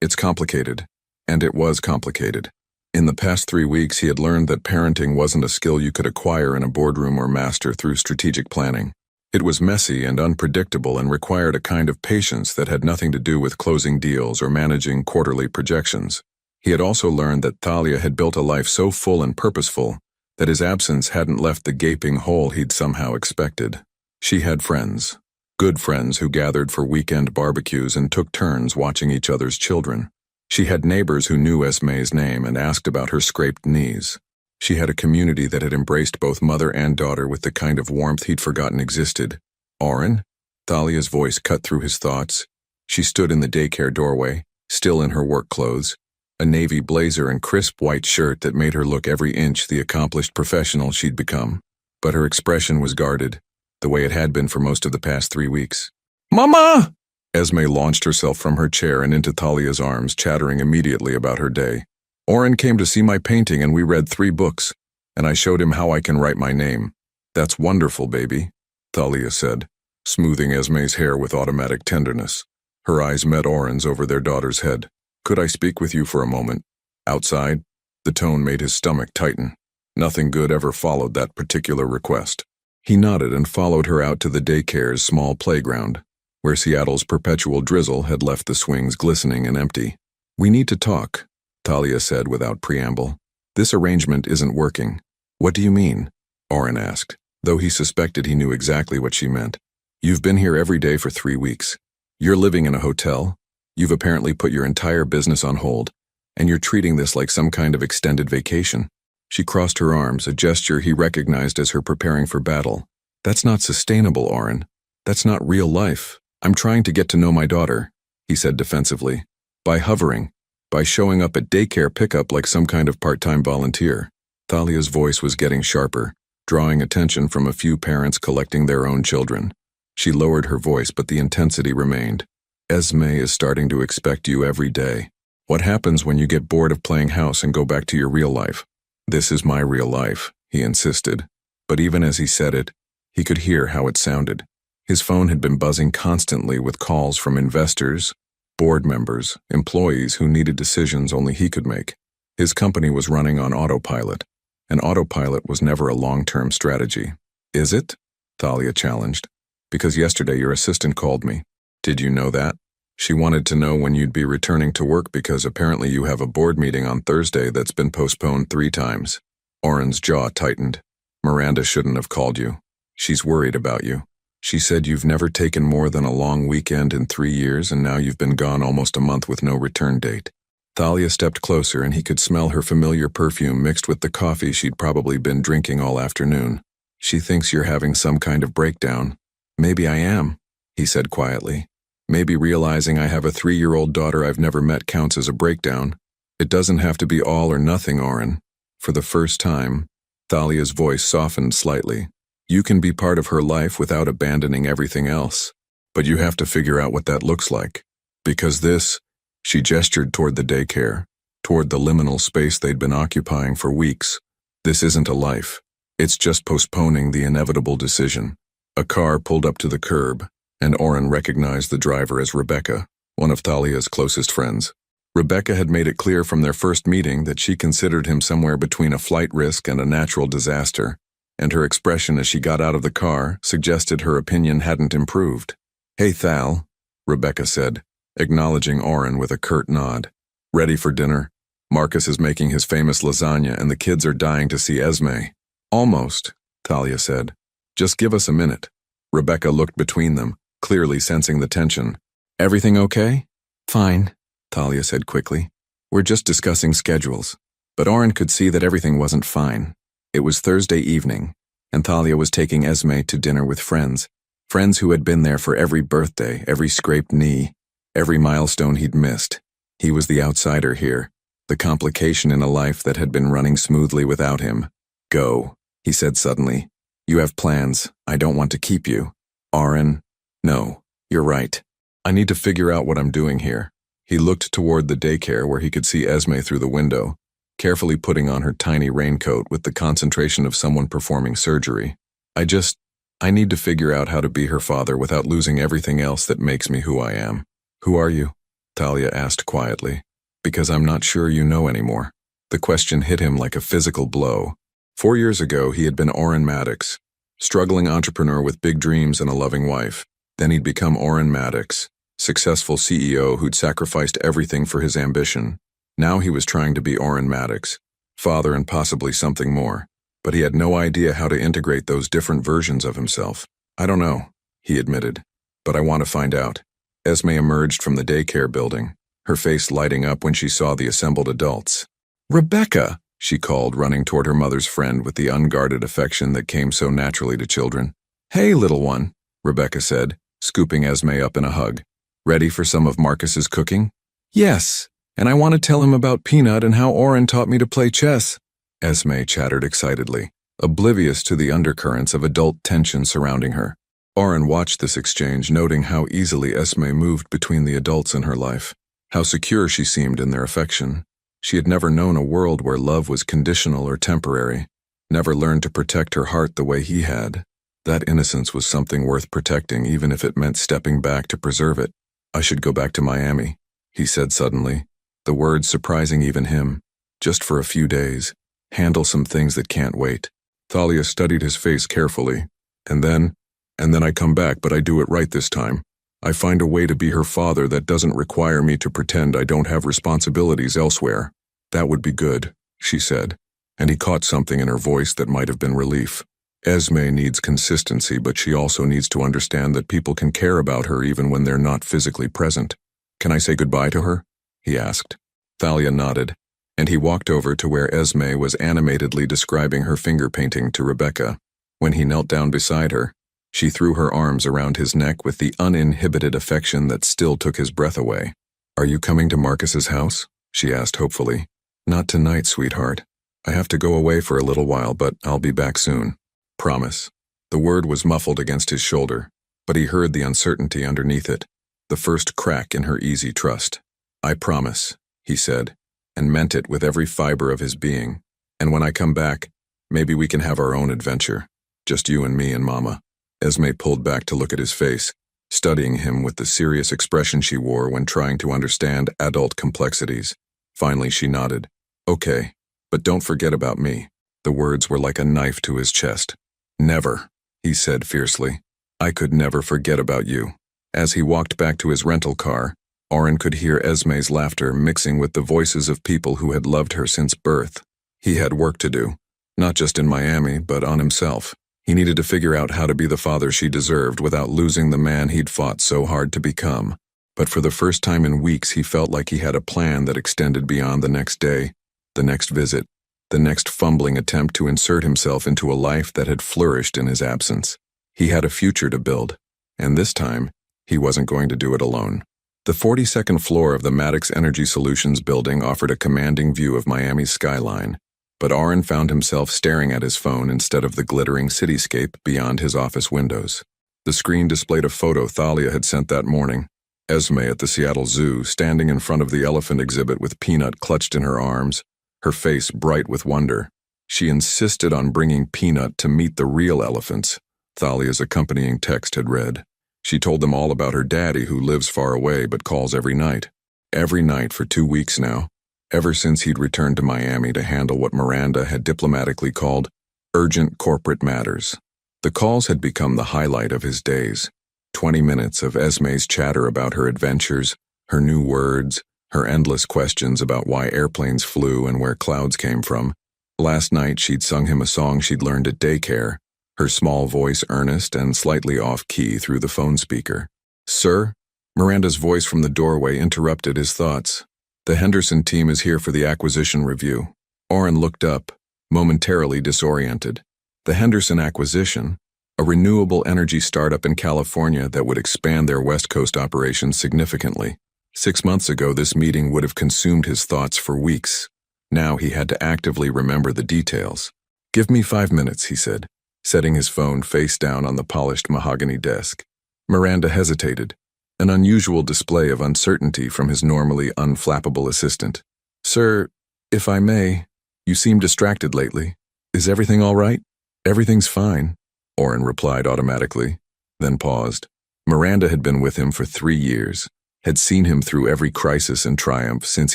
It's complicated. And it was complicated. In the past 3 weeks, he had learned that parenting wasn't a skill you could acquire in a boardroom or master through strategic planning. It was messy and unpredictable and required a kind of patience that had nothing to do with closing deals or managing quarterly projections. He had also learned that Thalia had built a life so full and purposeful that his absence hadn't left the gaping hole he'd somehow expected. She had friends, good friends who gathered for weekend barbecues and took turns watching each other's children. She had neighbors who knew Esme's name and asked about her scraped knees. She had a community that had embraced both mother and daughter with the kind of warmth he'd forgotten existed. Oren? Thalia's voice cut through his thoughts. She stood in the daycare doorway, still in her work clothes, a navy blazer and crisp white shirt that made her look every inch the accomplished professional she'd become. But her expression was guarded, the way it had been for most of the past 3 weeks. Mama! Esme launched herself from her chair and into Thalia's arms, chattering immediately about her day. Oren came to see my painting and we read 3 books, and I showed him how I can write my name. That's wonderful, baby, Thalia said, smoothing Esme's hair with automatic tenderness. Her eyes met Oren's over their daughter's head. Could I speak with you for a moment? Outside? The tone made his stomach tighten. Nothing good ever followed that particular request. He nodded and followed her out to the daycare's small playground, where Seattle's perpetual drizzle had left the swings glistening and empty. "We need to talk," Talia said without preamble. "This arrangement isn't working." "What do you mean?" Oren asked, though he suspected he knew exactly what she meant. "You've been here every day for 3 weeks. You're living in a hotel. You've apparently put your entire business on hold, and you're treating this like some kind of extended vacation." She crossed her arms, a gesture he recognized as her preparing for battle. "That's not sustainable, Oren. That's not real life. I'm trying to get to know my daughter," he said defensively. "By hovering. By showing up at daycare pickup like some kind of part-time volunteer." Thalia's voice was getting sharper, drawing attention from a few parents collecting their own children. She lowered her voice, but the intensity remained. "Esme is starting to expect you every day. What happens when you get bored of playing house and go back to your real life?" "This is my real life," he insisted. But even as he said it, he could hear how it sounded. His phone had been buzzing constantly with calls from investors, board members, employees who needed decisions only he could make. His company was running on autopilot, and autopilot was never a long-term strategy. "Is it?" Thalia challenged. "Because yesterday your assistant called me." "Did you know that?" "She wanted to know when you'd be returning to work because apparently you have a board meeting on Thursday that's been postponed 3 times. Oren's jaw tightened. "Miranda shouldn't have called you. She's worried about you. She said you've never taken more than a long weekend in 3 years, and now you've been gone almost a month with no return date." Thalia stepped closer, and he could smell her familiar perfume mixed with the coffee she'd probably been drinking all afternoon. "She thinks you're having some kind of breakdown." "Maybe I am," he said quietly. "Maybe realizing I have a 3-year-old daughter I've never met counts as a breakdown. It doesn't have to be all or nothing, Oren." For the first time, Thalia's voice softened slightly. "You can be part of her life without abandoning everything else. But you have to figure out what that looks like. Because this," she gestured toward the daycare, toward the liminal space they'd been occupying for weeks. "This isn't a life. It's just postponing the inevitable decision." A car pulled up to the curb, and Oren recognized the driver as Rebecca, one of Thalia's closest friends. Rebecca had made it clear from their first meeting that she considered him somewhere between a flight risk and a natural disaster, and her expression as she got out of the car suggested her opinion hadn't improved. "Hey, Thal," Rebecca said, acknowledging Oren with a curt nod. "Ready for dinner? Marcus is making his famous lasagna and the kids are dying to see Esme." "Almost," Thalia said. "Just give us a minute." Rebecca looked between them, clearly sensing the tension. "Everything okay?" "Fine," Thalia said quickly. "We're just discussing schedules." But Oren could see that everything wasn't fine. It was Thursday evening, and Thalia was taking Esme to dinner with friends. Friends who had been there for every birthday, every scraped knee, every milestone he'd missed. He was the outsider here, the complication in a life that had been running smoothly without him. "Go," he said suddenly. "You have plans. I don't want to keep you." "Oren, no, you're right. I need to figure out what I'm doing here." He looked toward the daycare where he could see Esme through the window, carefully putting on her tiny raincoat with the concentration of someone performing surgery. I need to figure out how to be her father without losing everything else that makes me who I am." "Who are you?" Thalia asked quietly. "Because I'm not sure you know anymore." The question hit him like a physical blow. 4 years ago, he had been Oren Maddox, struggling entrepreneur with big dreams and a loving wife. Then he'd become Oren Maddox, successful CEO who'd sacrificed everything for his ambition. Now he was trying to be Oren Maddox, father and possibly something more. But he had no idea how to integrate those different versions of himself. "I don't know," he admitted, "but I want to find out." Esme emerged from the daycare building, her face lighting up when she saw the assembled adults. "Rebecca!" she called, running toward her mother's friend with the unguarded affection that came so naturally to children. "Hey, little one," Rebecca said, scooping Esme up in a hug. "Ready for some of Marcus's cooking?" "Yes, and I want to tell him about Peanut and how Oren taught me to play chess," Esme chattered excitedly, oblivious to the undercurrents of adult tension surrounding her. Oren watched this exchange, noting how easily Esme moved between the adults in her life, how secure she seemed in their affection. She had never known a world where love was conditional or temporary, never learned to protect her heart the way he had. That innocence was something worth protecting, even if it meant stepping back to preserve it. "I should go back to Miami," he said suddenly, the words surprising even him. "Just for a few days. Handle some things that can't wait." Thalia studied his face carefully, And then I come back, but I do it right this time. I find a way to be her father that doesn't require me to pretend I don't have responsibilities elsewhere. That would be good, she said, and he caught something in her voice that might have been relief. Esme needs consistency, but she also needs to understand that people can care about her even when they're not physically present. Can I say goodbye to her? He asked. Thalia nodded, and he walked over to where Esme was animatedly describing her finger painting to Rebecca. When he knelt down beside her, she threw her arms around his neck with the uninhibited affection that still took his breath away. Are you coming to Marcus's house? She asked hopefully. Not tonight, sweetheart. I have to go away for a little while, but I'll be back soon. Promise. The word was muffled against his shoulder, but he heard the uncertainty underneath it, the first crack in her easy trust. I promise, he said, and meant it with every fiber of his being. And when I come back, maybe we can have our own adventure. Just you and me and Mama. Esme pulled back to look at his face, studying him with the serious expression she wore when trying to understand adult complexities. Finally, she nodded. Okay, but don't forget about me. The words were like a knife to his chest. Never, he said fiercely. I could never forget about you. As he walked back to his rental car, Oren could hear Esme's laughter mixing with the voices of people who had loved her since birth. He had work to do, not just in Miami, but on himself. He needed to figure out how to be the father she deserved without losing the man he'd fought so hard to become. But for the first time in weeks, he felt like he had a plan that extended beyond the next day, the next visit, the next fumbling attempt to insert himself into a life that had flourished in his absence. He had a future to build, and this time, he wasn't going to do it alone. The 42nd floor of the Maddox Energy Solutions building offered a commanding view of Miami's skyline, but Oren found himself staring at his phone instead of the glittering cityscape beyond his office windows. The screen displayed a photo Thalia had sent that morning. Esme at the Seattle Zoo, standing in front of the elephant exhibit with Peanut clutched in her arms, her face bright with wonder. She insisted on bringing Peanut to meet the real elephants, Thalia's accompanying text had read. She told them all about her daddy who lives far away but calls every night. Every night for 2 weeks now, ever since he'd returned to Miami to handle what Miranda had diplomatically called urgent corporate matters. The calls had become the highlight of his days. 20 minutes of Esme's chatter about her adventures, her new words, her endless questions about why airplanes flew and where clouds came from. Last night she'd sung him a song she'd learned at daycare, her small voice earnest and slightly off-key through the phone speaker. Sir? Miranda's voice from the doorway interrupted his thoughts. The Henderson team is here for the acquisition review. Oren looked up, momentarily disoriented. The Henderson acquisition, a renewable energy startup in California that would expand their West Coast operations significantly. 6 months ago, this meeting would have consumed his thoughts for weeks. Now he had to actively remember the details. Give me 5 minutes, he said, setting his phone face down on the polished mahogany desk. Miranda hesitated, an unusual display of uncertainty from his normally unflappable assistant. Sir, if I may, you seem distracted lately. Is everything all right? Everything's fine, Oren replied automatically, then paused. Miranda had been with him for 3 years, had seen him through every crisis and triumph since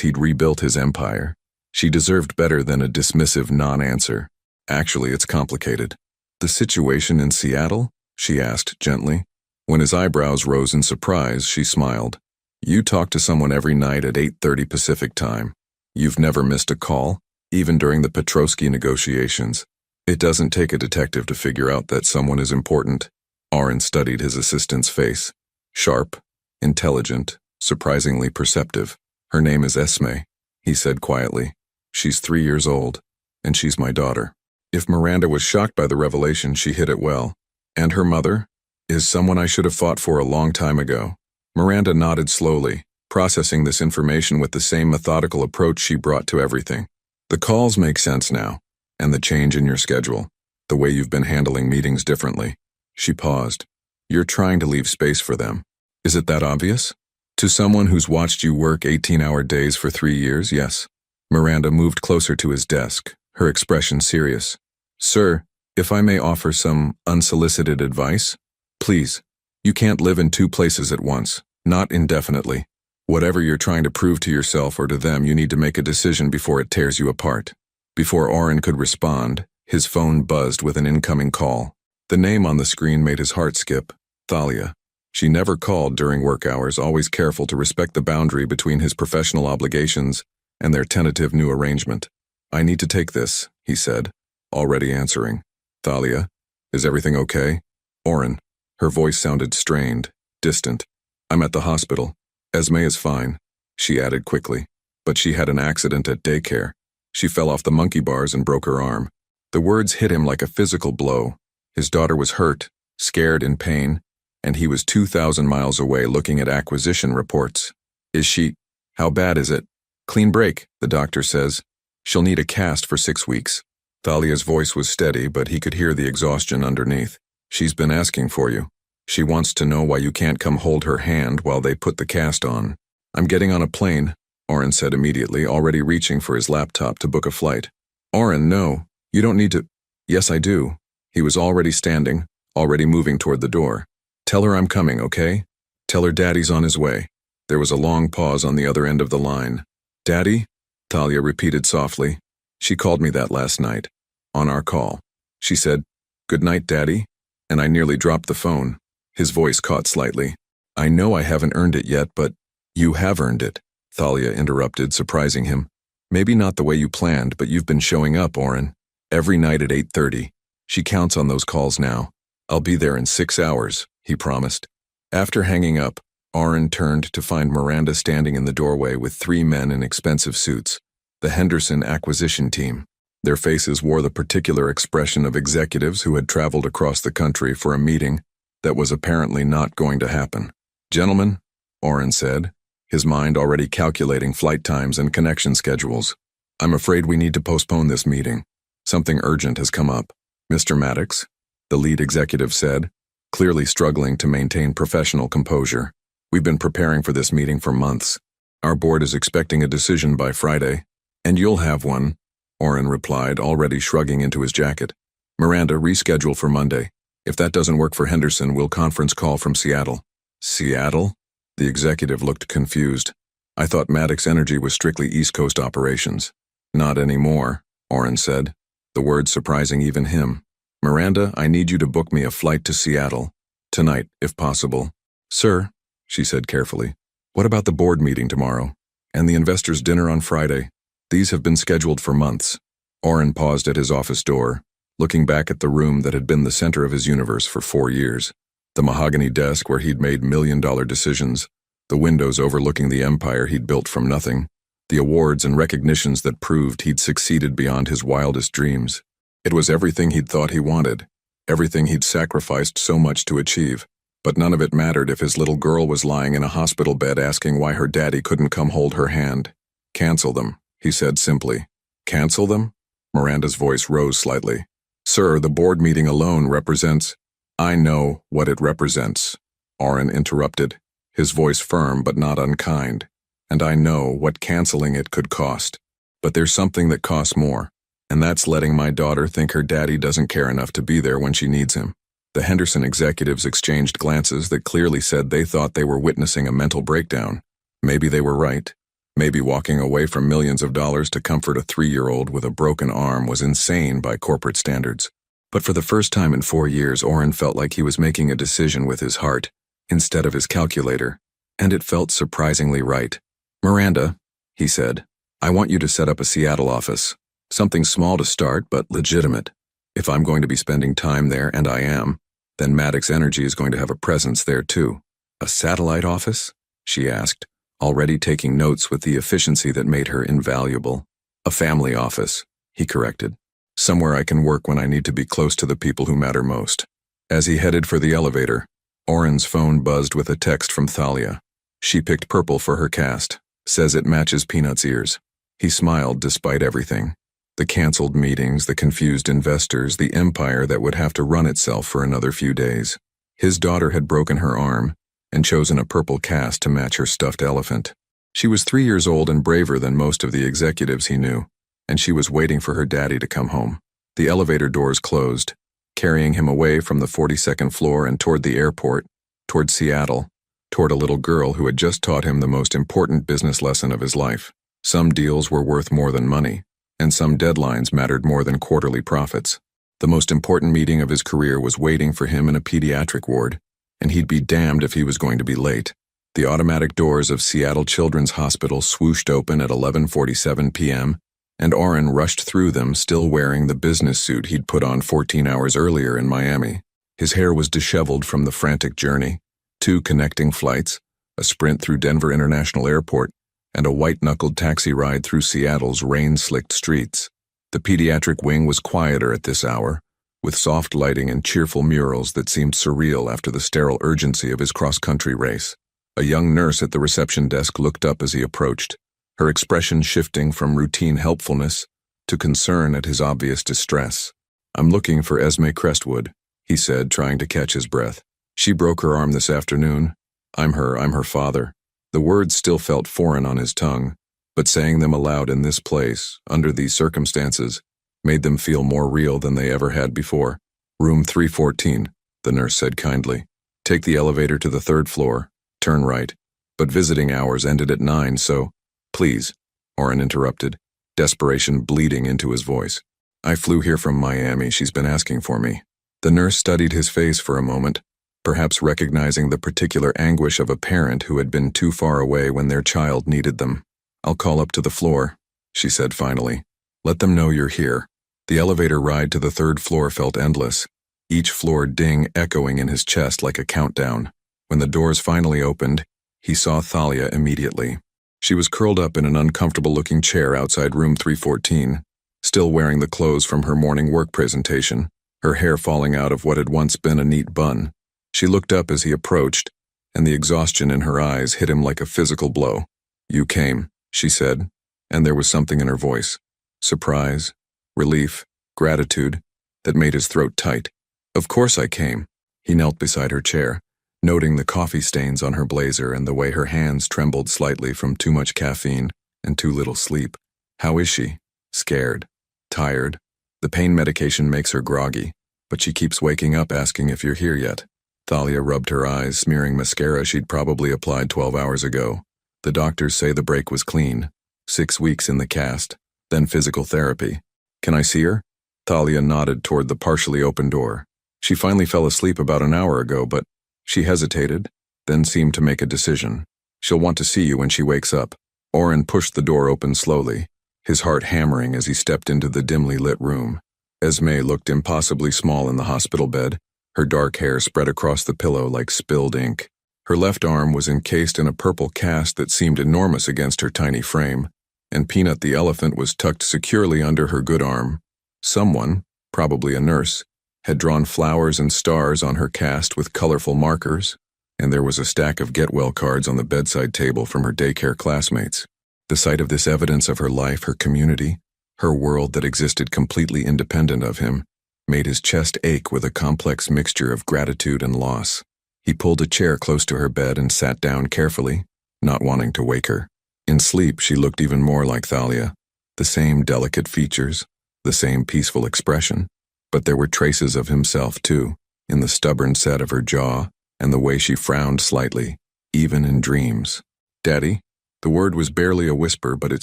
he'd rebuilt his empire. She deserved better than a dismissive non-answer. Actually, it's complicated. The situation in Seattle? She asked gently. When his eyebrows rose in surprise, she smiled. You talk to someone every night at 8:30 Pacific time. You've never missed a call, even during the Petrovsky negotiations. It doesn't take a detective to figure out that someone is important. Oren studied his assistant's face. Sharp, intelligent, surprisingly perceptive. Her name is Esme, he said quietly. She's 3 years old, and she's my daughter. If Miranda was shocked by the revelation, she hid it well. And her mother is someone I should have fought for a long time ago. Miranda nodded slowly, processing this information with the same methodical approach she brought to everything. The calls make sense now, and the change in your schedule, the way you've been handling meetings differently. She paused. You're trying to leave space for them. Is it that obvious? To someone who's watched you work 18-hour days for 3 years, yes. Miranda moved closer to his desk, her expression serious. Sir, if I may offer some unsolicited advice, please. You can't live in 2 places at once, not indefinitely. Whatever you're trying to prove to yourself or to them, you need to make a decision before it tears you apart. Before Oren could respond, his phone buzzed with an incoming call. The name on the screen made his heart skip. Thalia. She never called during work hours, always careful to respect the boundary between his professional obligations and their tentative new arrangement. I need to take this, he said, already answering. Thalia, is everything okay? Oren. Her voice sounded strained, distant. I'm at the hospital. Esme is fine, she added quickly. But she had an accident at daycare. She fell off the monkey bars and broke her arm. The words hit him like a physical blow. His daughter was hurt, scared, in pain, and he was 2,000 miles away looking at acquisition reports. Is she? How bad is it? Clean break, the doctor says. She'll need a cast for 6 weeks. Thalia's voice was steady, but he could hear the exhaustion underneath. She's been asking for you. She wants to know why you can't come hold her hand while they put the cast on. I'm getting on a plane, Oren said immediately, already reaching for his laptop to book a flight. Oren, no, you don't need to. Yes, I do. He was already standing, already moving toward the door. Tell her I'm coming, okay? Tell her Daddy's on his way. There was a long pause on the other end of the line. Daddy? Thalia repeated softly. She called me that last night. On our call. She said, "Good night, Daddy," and I nearly dropped the phone. His voice caught slightly. I know I haven't earned it yet, but you have earned it, Thalia interrupted, surprising him. Maybe not the way you planned, but you've been showing up, Oren. Every night at 8:30. She counts on those calls now. I'll be there in 6 hours, he promised. After hanging up, Oren turned to find Miranda standing in the doorway with 3 men in expensive suits, the Henderson acquisition team. Their faces wore the particular expression of executives who had traveled across the country for a meeting that was apparently not going to happen. Gentlemen, Oren said, his mind already calculating flight times and connection schedules. I'm afraid we need to postpone this meeting. Something urgent has come up. Mr. Maddox, the lead executive said, clearly struggling to maintain professional composure. We've been preparing for this meeting for months. Our board is expecting a decision by Friday, and you'll have one, Oren replied, already shrugging into his jacket. Miranda, reschedule for Monday. If that doesn't work for Henderson, we'll conference call from Seattle. Seattle? The executive looked confused. I thought Maddox Energy was strictly East Coast operations. Not anymore, Oren said, the words surprising even him. Miranda, I need you to book me a flight to Seattle. Tonight, if possible. Sir, she said carefully. What about the board meeting tomorrow? And the investors' dinner on Friday? These have been scheduled for months. Oren paused at his office door, looking back at the room that had been the center of his universe for 4 years. The mahogany desk where he'd made million-dollar decisions, the windows overlooking the empire he'd built from nothing, the awards and recognitions that proved he'd succeeded beyond his wildest dreams. It was everything he'd thought he wanted, everything he'd sacrificed so much to achieve. But none of it mattered if his little girl was lying in a hospital bed asking why her daddy couldn't come hold her hand. Cancel them, he said simply. Cancel them? Miranda's voice rose slightly. Sir, the board meeting alone represents... I know what it represents, Oren interrupted, his voice firm but not unkind. And I know what canceling it could cost. But there's something that costs more, and that's letting my daughter think her daddy doesn't care enough to be there when she needs him. The Henderson executives exchanged glances that clearly said they thought they were witnessing a mental breakdown. Maybe they were right. Maybe walking away from millions of dollars to comfort a 3-year-old with a broken arm was insane by corporate standards. But for the first time in 4 years, Oren felt like he was making a decision with his heart, instead of his calculator, and it felt surprisingly right. Miranda, he said, I want you to set up a Seattle office. Something small to start, but legitimate. If I'm going to be spending time there, and I am, then Maddox Energy is going to have a presence there too. A satellite office? She asked, already taking notes with the efficiency that made her invaluable. A family office, he corrected. Somewhere I can work when I need to be close to the people who matter most. As he headed for the elevator, Oren's phone buzzed with a text from Thalia. She picked purple for her cast. Says it matches Peanut's ears. He smiled despite everything. The canceled meetings, the confused investors, the empire that would have to run itself for another few days. His daughter had broken her arm and chosen a purple cast to match her stuffed elephant. She was 3 years old and braver than most of the executives he knew, and she was waiting for her daddy to come home. The elevator doors closed, carrying him away from the 42nd floor and toward the airport, toward Seattle, toward a little girl who had just taught him the most important business lesson of his life. Some deals were worth more than money, and some deadlines mattered more than quarterly profits. The most important meeting of his career was waiting for him in a pediatric ward, and he'd be damned if he was going to be late. The automatic doors of Seattle Children's Hospital swooshed open at 11:47 p.m., and Oren rushed through them still wearing the business suit he'd put on 14 hours earlier in Miami. His hair was disheveled from the frantic journey, 2 connecting flights, a sprint through Denver International Airport, and a white-knuckled taxi ride through Seattle's rain-slicked streets. The pediatric wing was quieter at this hour, with soft lighting and cheerful murals that seemed surreal after the sterile urgency of his cross-country race. A young nurse at the reception desk looked up as he approached, her expression shifting from routine helpfulness to concern at his obvious distress. "I'm looking for Esme Crestwood," he said, trying to catch his breath. "She broke her arm this afternoon. I'm her father." The words still felt foreign on his tongue, but saying them aloud in this place, under these circumstances, made them feel more real than they ever had before. "Room 314, the nurse said kindly. "Take the elevator to the 3rd floor. Turn right. But visiting hours ended at 9, so—" "Please," Oren interrupted, desperation bleeding into his voice. "I flew here from Miami. She's been asking for me." The nurse studied his face for a moment, perhaps recognizing the particular anguish of a parent who had been too far away when their child needed them. "I'll call up to the floor," she said finally. "Let them know you're here." The elevator ride to the 3rd floor felt endless, each floor ding echoing in his chest like a countdown. When the doors finally opened, he saw Thalia immediately. She was curled up in an uncomfortable-looking chair outside room 314, still wearing the clothes from her morning work presentation, her hair falling out of what had once been a neat bun. She looked up as he approached, and the exhaustion in her eyes hit him like a physical blow. "You came," she said, and there was something in her voice. Surprise, relief, gratitude, that made his throat tight. "Of course I came." He knelt beside her chair, noting the coffee stains on her blazer and the way her hands trembled slightly from too much caffeine and too little sleep. "How is she?" "Scared. Tired. The pain medication makes her groggy, but she keeps waking up asking if you're here yet." Thalia rubbed her eyes, smearing mascara she'd probably applied 12 hours ago. "The doctors say the break was clean. 6 weeks in the cast, then physical therapy. Can I see her?" Thalia nodded toward the partially open door. "She finally fell asleep about an hour ago, but—" She hesitated, then seemed to make a decision. "She'll want to see you when she wakes up." Oren pushed the door open slowly, his heart hammering as he stepped into the dimly lit room. Esme looked impossibly small in the hospital bed, her dark hair spread across the pillow like spilled ink. Her left arm was encased in a purple cast that seemed enormous against her tiny frame, and Peanut the elephant was tucked securely under her good arm. Someone, probably a nurse, had drawn flowers and stars on her cast with colorful markers, and there was a stack of get-well cards on the bedside table from her daycare classmates. The sight of this evidence of her life, her community, her world that existed completely independent of him, made his chest ache with a complex mixture of gratitude and loss. He pulled a chair close to her bed and sat down carefully, not wanting to wake her. In sleep, she looked even more like Thalia. The same delicate features, the same peaceful expression, but there were traces of himself, too, in the stubborn set of her jaw and the way she frowned slightly, even in dreams. "Daddy?" The word was barely a whisper, but it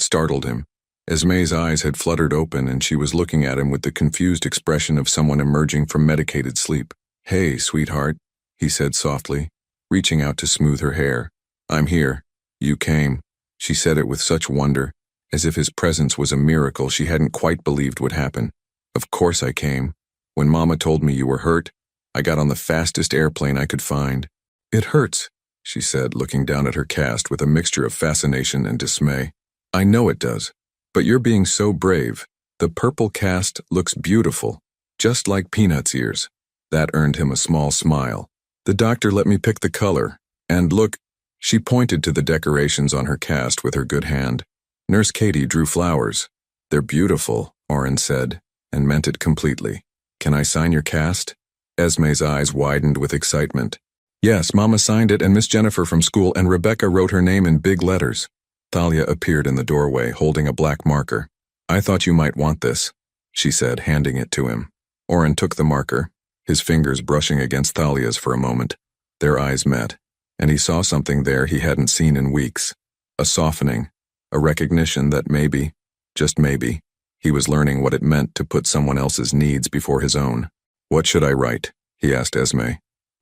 startled him. Esme's eyes had fluttered open, and she was looking at him with the confused expression of someone emerging from medicated sleep. "Hey, sweetheart," he said softly, reaching out to smooth her hair. "I'm here. You came." She said it with such wonder, as if his presence was a miracle she hadn't quite believed would happen. "Of course I came. When Mama told me you were hurt, I got on the fastest airplane I could find." "It hurts," she said, looking down at her cast with a mixture of fascination and dismay. "I know it does, but you're being so brave. The purple cast looks beautiful, just like Peanut's ears." That earned him a small smile. "The doctor let me pick the color, and look," she pointed to the decorations on her cast with her good hand. "Nurse Katie drew flowers. They're beautiful," Oren said, and meant it completely. "Can I sign your cast?" Esme's eyes widened with excitement. "Yes, Mama signed it, and Miss Jennifer from school, and Rebecca wrote her name in big letters." Thalia appeared in the doorway, holding a black marker. "I thought you might want this," she said, handing it to him. Oren took the marker, his fingers brushing against Thalia's for a moment. Their eyes met, and he saw something there he hadn't seen in weeks. A softening, a recognition that maybe, just maybe, He was learning what it meant to put someone else's needs before his own. "What should I write?" he asked Esme.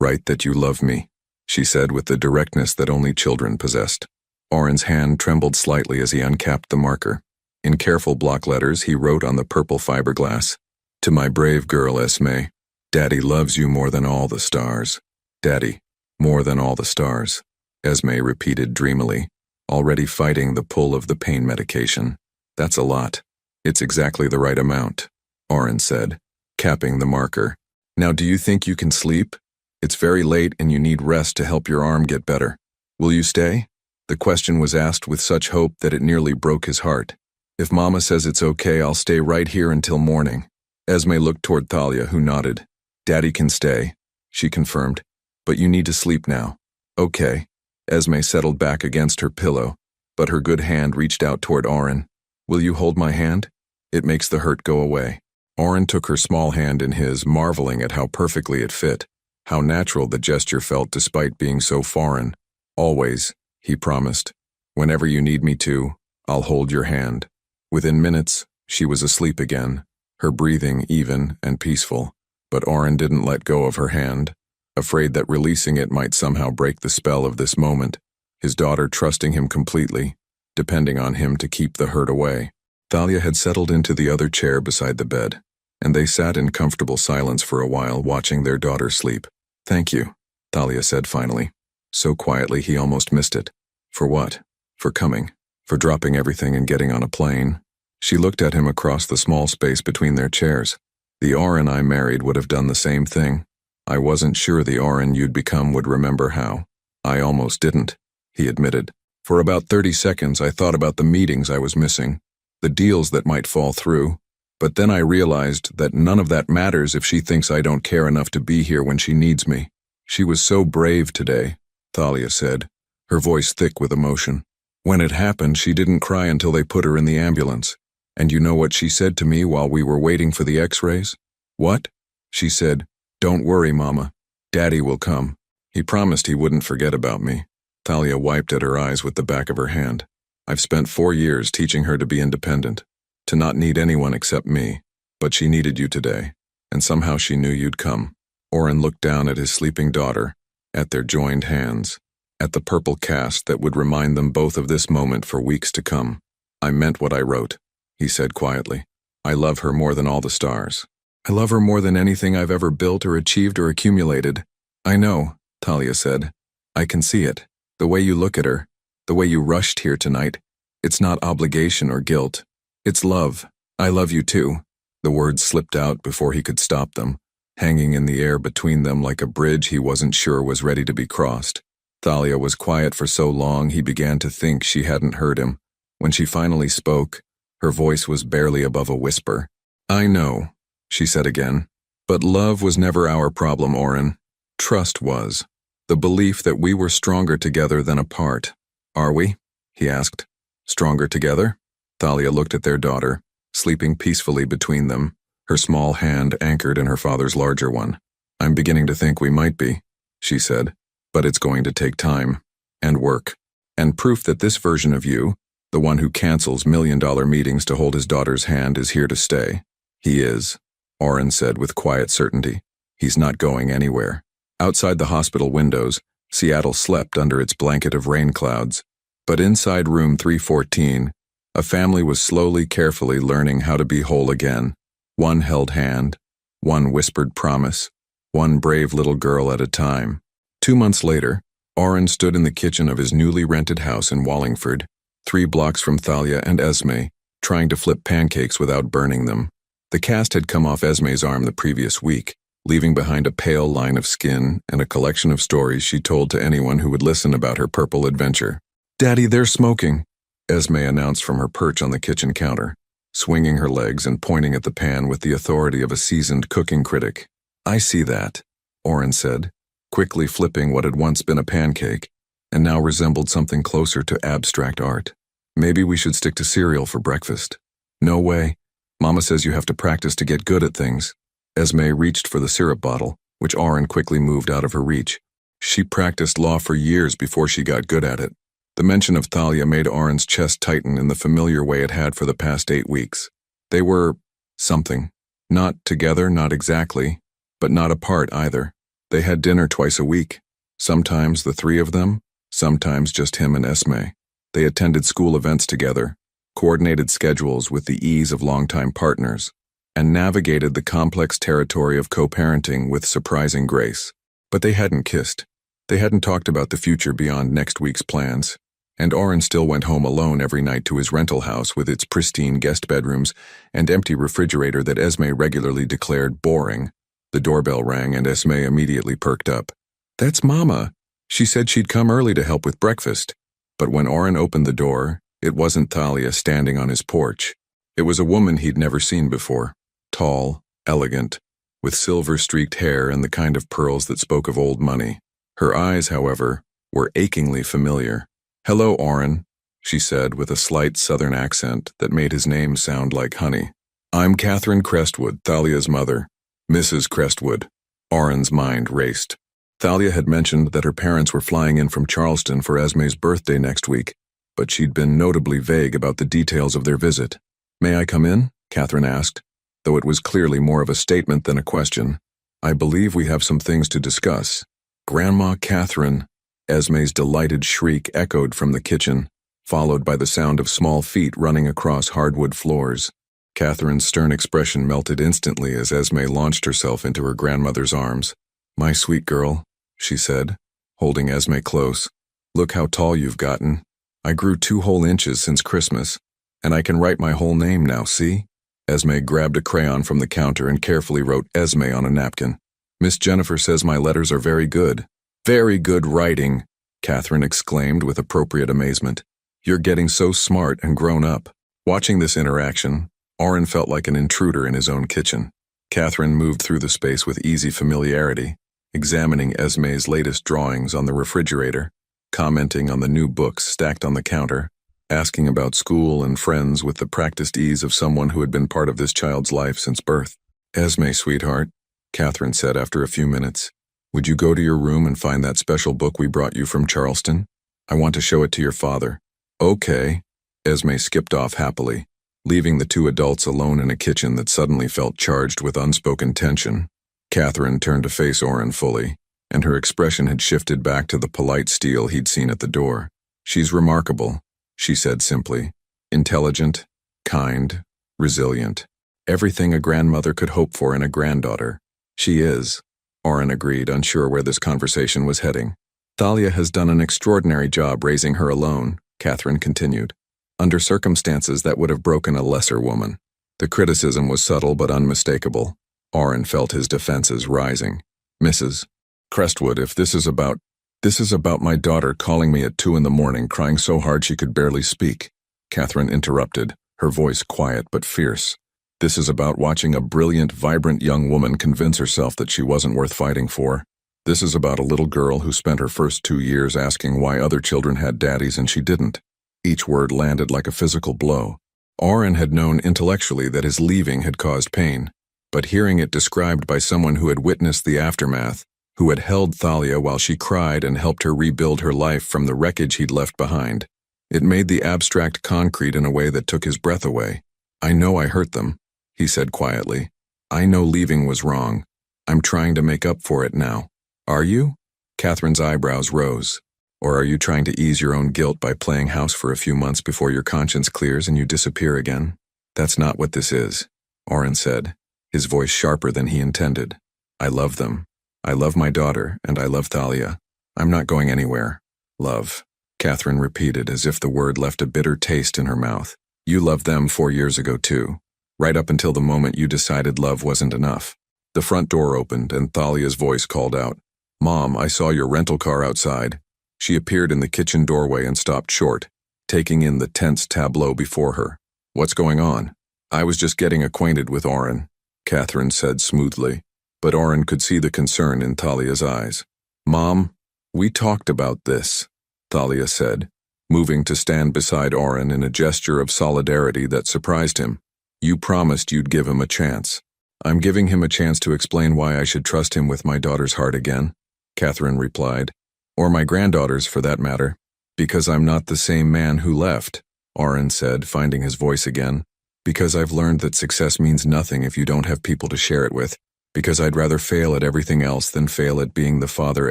"Write that you love me," she said with the directness that only children possessed. Oren's hand trembled slightly as he uncapped the marker. In careful block letters, he wrote on the purple fiberglass, "To my brave girl Esme, Daddy loves you more than all the stars. Daddy, more than all the stars," Esme repeated dreamily, already fighting the pull of the pain medication. "That's a lot." "It's exactly the right amount," Oren said, capping the marker. "Now do you think you can sleep? It's very late and you need rest to help your arm get better. Will you stay?" The question was asked with such hope that it nearly broke his heart. "If Mama says it's okay, I'll stay right here until morning." Esme looked toward Thalia, who nodded. "Daddy can stay," she confirmed, "but you need to sleep now." "Okay." Esme settled back against her pillow, but her good hand reached out toward Oren. "Will you hold my hand? It makes the hurt go away." Oren took her small hand in his, marveling at how perfectly it fit, how natural the gesture felt despite being so foreign. "Always," he promised. "Whenever you need me to, I'll hold your hand." Within minutes, she was asleep again, her breathing even and peaceful, but Oren didn't let go of her hand, afraid that releasing it might somehow break the spell of this moment, his daughter trusting him completely, depending on him to keep the hurt away. Thalia had settled into the other chair beside the bed, and they sat in comfortable silence for a while watching their daughter sleep. "Thank you," Thalia said finally, so quietly he almost missed it. "For what?" "For coming. For dropping everything and getting on a plane." She looked at him across the small space between their chairs. "The Oren I married would have done the same thing. I wasn't sure the Oren you'd become would remember how. I almost didn't," he admitted. "For about 30 seconds I thought about the meetings I was missing, the deals that might fall through, but then I realized that none of that matters if she thinks I don't care enough to be here when she needs me." "She was so brave today," Thalia said, her voice thick with emotion. "When it happened, she didn't cry until they put her in the ambulance. And you know what she said to me while we were waiting for the x-rays?" "What?" She said, "Don't worry, Mama. Daddy will come. He promised he wouldn't forget about me." Thalia wiped at her eyes with the back of her hand. "I've spent 4 years teaching her to be independent, to not need anyone except me. But she needed you today, and somehow she knew you'd come." Oren looked down at his sleeping daughter, at their joined hands, at the purple cast that would remind them both of this moment for weeks to come. "I meant what I wrote," he said quietly. "I love her more than all the stars. I love her more than anything I've ever built or achieved or accumulated." "I know," Thalia said. "I can see it. The way you look at her, the way you rushed here tonight. It's not obligation or guilt. It's love. I love you too." The words slipped out before he could stop them, hanging in the air between them like a bridge he wasn't sure was ready to be crossed. Thalia was quiet for so long he began to think she hadn't heard him. When she finally spoke, her voice was barely above a whisper. "I know," she said again. "But love was never our problem, Oren. Trust was. The belief that we were stronger together than apart. Are we?" he asked. "Stronger together?" Thalia looked at their daughter, sleeping peacefully between them, her small hand anchored in her father's larger one. "I'm beginning to think we might be," she said. "But it's going to take time, and work, and proof that this version of you, the one who cancels million-dollar meetings to hold his daughter's hand, is here to stay." "He is," Oren said with quiet certainty. "He's not going anywhere." Outside the hospital windows, Seattle slept under its blanket of rain clouds. But inside room 314, a family was slowly, carefully learning how to be whole again. One held hand, one whispered promise, one brave little girl at a time. 2 months later, Oren stood in the kitchen of his newly rented house in Wallingford, 3 blocks from Thalia and Esme, trying to flip pancakes without burning them. The cast had come off Esme's arm the previous week, leaving behind a pale line of skin and a collection of stories she told to anyone who would listen about her purple adventure. "Daddy, they're smoking," Esme announced from her perch on the kitchen counter, swinging her legs and pointing at the pan with the authority of a seasoned cooking critic. "I see that," Oren said, quickly flipping what had once been a pancake and now resembled something closer to abstract art. "Maybe we should stick to cereal for breakfast." "No way. Mama says you have to practice to get good at things." Esme reached for the syrup bottle, which Oren quickly moved out of her reach. She practiced law for years before she got good at it. The mention of Thalia made Oren's chest tighten in the familiar way it had for the past 8 weeks. They were something. Not together, not exactly, but not apart either. They had dinner twice a week. Sometimes the three of them, sometimes just him and Esme. They attended school events together, coordinated schedules with the ease of longtime partners, and navigated the complex territory of co-parenting with surprising grace. But they hadn't kissed. They hadn't talked about the future beyond next week's plans. And Oren still went home alone every night to his rental house with its pristine guest bedrooms and empty refrigerator that Esme regularly declared boring. The doorbell rang and Esme immediately perked up. "That's Mama. She said she'd come early to help with breakfast." But when Oren opened the door, it wasn't Thalia standing on his porch. It was a woman he'd never seen before. Tall, elegant, with silver-streaked hair and the kind of pearls that spoke of old money. Her eyes, however, were achingly familiar. "Hello, Oren," she said with a slight southern accent that made his name sound like honey. "I'm Catherine Crestwood, Thalia's mother. Mrs. Crestwood." Oren's mind raced. Thalia had mentioned that her parents were flying in from Charleston for Esme's birthday next week, but she'd been notably vague about the details of their visit. "May I come in?" Catherine asked, though it was clearly more of a statement than a question. "I believe we have some things to discuss." "Grandma Catherine," Esme's delighted shriek echoed from the kitchen, followed by the sound of small feet running across hardwood floors. Catherine's stern expression melted instantly as Esme launched herself into her grandmother's arms. "My sweet girl," she said, holding Esme close. "Look how tall you've gotten. I grew 2 whole inches since Christmas, and I can write my whole name now, see?" Esme grabbed a crayon from the counter and carefully wrote Esme on a napkin. "Miss Jennifer says my letters are very good." "Very good writing," Catherine exclaimed with appropriate amazement. "You're getting so smart and grown up." Watching this interaction, Oren felt like an intruder in his own kitchen. Catherine moved through the space with easy familiarity, examining Esme's latest drawings on the refrigerator, commenting on the new books stacked on the counter, asking about school and friends with the practiced ease of someone who had been part of this child's life since birth. "Esme, sweetheart," Catherine said after a few minutes, "would you go to your room and find that special book we brought you from Charleston? I want to show it to your father." "Okay." Esme skipped off happily, leaving the 2 adults alone in a kitchen that suddenly felt charged with unspoken tension. Catherine turned to face Oren fully, and her expression had shifted back to the polite steel he'd seen at the door. "She's remarkable," she said simply. "Intelligent, kind, resilient. Everything a grandmother could hope for in a granddaughter. She is," Oren agreed, unsure where this conversation was heading. "Thalia has done an extraordinary job raising her alone," Catherine continued, "under circumstances that would have broken a lesser woman." The criticism was subtle but unmistakable. Oren felt his defenses rising. "Mrs. Crestwood, if this is about my daughter calling me at 2 in the morning crying so hard she could barely speak," Catherine interrupted, her voice quiet but fierce. "This is about watching a brilliant, vibrant young woman convince herself that she wasn't worth fighting for. This is about a little girl who spent her first 2 years asking why other children had daddies and she didn't." Each word landed like a physical blow. Oren had known intellectually that his leaving had caused pain, but hearing it described by someone who had witnessed the aftermath, who had held Thalia while she cried and helped her rebuild her life from the wreckage he'd left behind, it made the abstract concrete in a way that took his breath away. "I know I hurt them," he said quietly. "I know leaving was wrong. I'm trying to make up for it now." "Are you?" Catherine's eyebrows rose. "Or are you trying to ease your own guilt by playing house for a few months before your conscience clears and you disappear again?" "That's not what this is," Oren said, his voice sharper than he intended. "I love them. I love my daughter, and I love Thalia. I'm not going anywhere." "Love," Catherine repeated as if the word left a bitter taste in her mouth. "You loved them 4 years ago too, right up until the moment you decided love wasn't enough." The front door opened and Thalia's voice called out, "Mom, I saw your rental car outside." She appeared in the kitchen doorway and stopped short, taking in the tense tableau before her. "What's going on?" "I was just getting acquainted with Oren," Catherine said smoothly, but Oren could see the concern in Thalia's eyes. "Mom, we talked about this," Thalia said, moving to stand beside Oren in a gesture of solidarity that surprised him. "You promised you'd give him a chance." "I'm giving him a chance to explain why I should trust him with my daughter's heart again," Catherine replied. "Or my granddaughter's, for that matter." "Because I'm not the same man who left," Oren said, finding his voice again. Because I've learned that success means nothing if you don't have people to share it with. Because I'd rather fail at everything else than fail at being the father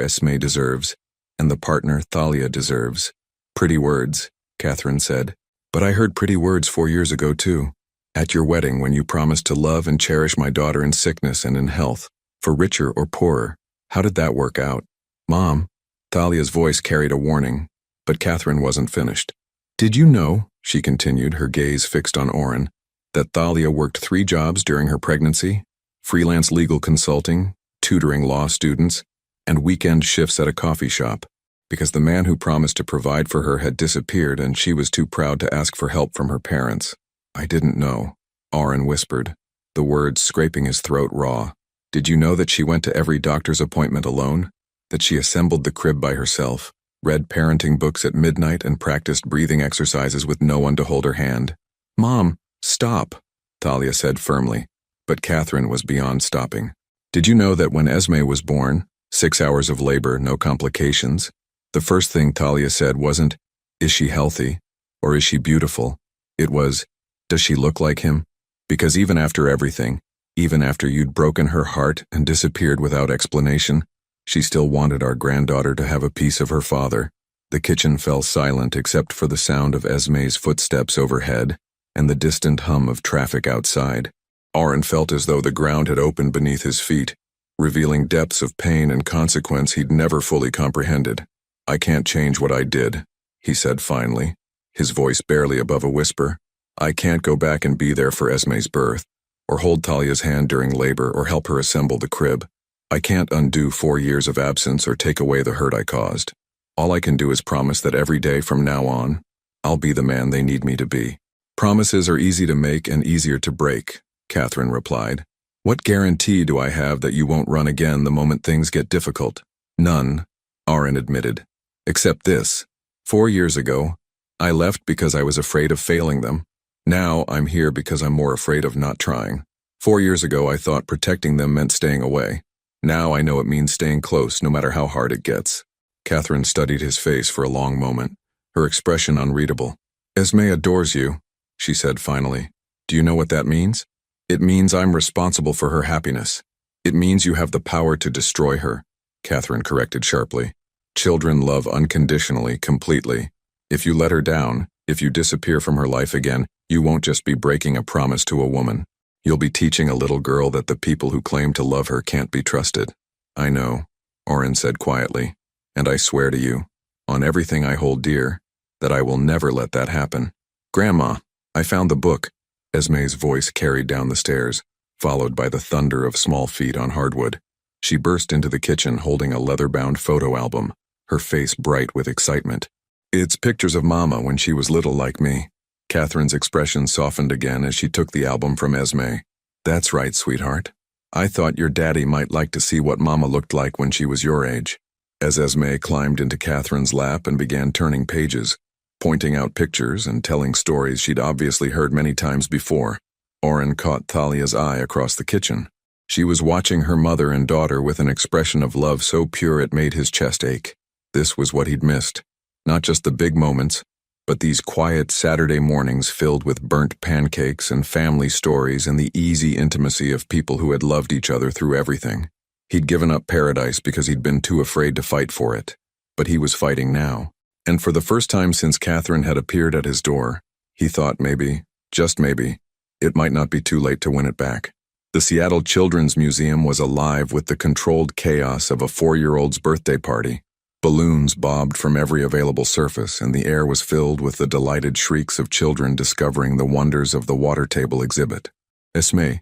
Esme deserves, and the partner Thalia deserves. Pretty words, Catherine said. But I heard pretty words 4 years ago too. At your wedding when you promised to love and cherish my daughter in sickness and in health, for richer or poorer. How did that work out? Mom, Thalia's voice carried a warning, but Catherine wasn't finished. Did you know, she continued, her gaze fixed on Oren, that Thalia worked 3 jobs during her pregnancy? Freelance legal consulting, tutoring law students, and weekend shifts at a coffee shop, because the man who promised to provide for her had disappeared and she was too proud to ask for help from her parents. I didn't know, Oren whispered, the words scraping his throat raw. Did you know that she went to every doctor's appointment alone? That she assembled the crib by herself, read parenting books at midnight and practiced breathing exercises with no one to hold her hand? Mom, stop, Thalia said firmly, but Catherine was beyond stopping. Did you know that when Esme was born, 6 hours of labor, no complications, the first thing Thalia said wasn't, is she healthy, or is she beautiful? It was, does she look like him? Because even after everything, even after you'd broken her heart and disappeared without explanation, she still wanted our granddaughter to have a piece of her father. The kitchen fell silent except for the sound of Esme's footsteps overhead and the distant hum of traffic outside. Oren felt as though the ground had opened beneath his feet, revealing depths of pain and consequence he'd never fully comprehended. I can't change what I did, he said finally, his voice barely above a whisper. I can't go back and be there for Esme's birth, or hold Thalia's hand during labor or help her assemble the crib. I can't undo 4 years of absence or take away the hurt I caused. All I can do is promise that every day from now on, I'll be the man they need me to be. Promises are easy to make and easier to break, Catherine replied. What guarantee do I have that you won't run again the moment things get difficult? None, Oren admitted. Except this. 4 years ago, I left because I was afraid of failing them. Now I'm here because I'm more afraid of not trying. 4 years ago I thought protecting them meant staying away. Now I know it means staying close no matter how hard it gets. Catherine studied his face for a long moment, her expression unreadable. Esme adores you, she said finally. Do you know what that means? It means I'm responsible for her happiness. It means you have the power to destroy her, Catherine corrected sharply. Children love unconditionally, completely. If you let her down, if you disappear from her life again, you won't just be breaking a promise to a woman. You'll be teaching a little girl that the people who claim to love her can't be trusted. I know, Oren said quietly, and I swear to you, on everything I hold dear, that I will never let that happen. Grandma, I found the book. Esme's voice carried down the stairs, followed by the thunder of small feet on hardwood. She burst into the kitchen holding a leather-bound photo album, her face bright with excitement. It's pictures of Mama when she was little like me. Catherine's expression softened again as she took the album from Esme. That's right, sweetheart. I thought your daddy might like to see what Mama looked like when she was your age. As Esme climbed into Catherine's lap and began turning pages, pointing out pictures and telling stories she'd obviously heard many times before, Oren caught Thalia's eye across the kitchen. She was watching her mother and daughter with an expression of love so pure it made his chest ache. This was what he'd missed. Not just the big moments, but these quiet Saturday mornings filled with burnt pancakes and family stories and the easy intimacy of people who had loved each other through everything. He'd given up paradise because he'd been too afraid to fight for it. But he was fighting now. And for the first time since Catherine had appeared at his door, he thought maybe, just maybe, it might not be too late to win it back. The Seattle Children's Museum was alive with the controlled chaos of a 4-year-old's birthday party. Balloons bobbed from every available surface, and the air was filled with the delighted shrieks of children discovering the wonders of the water table exhibit. Esme,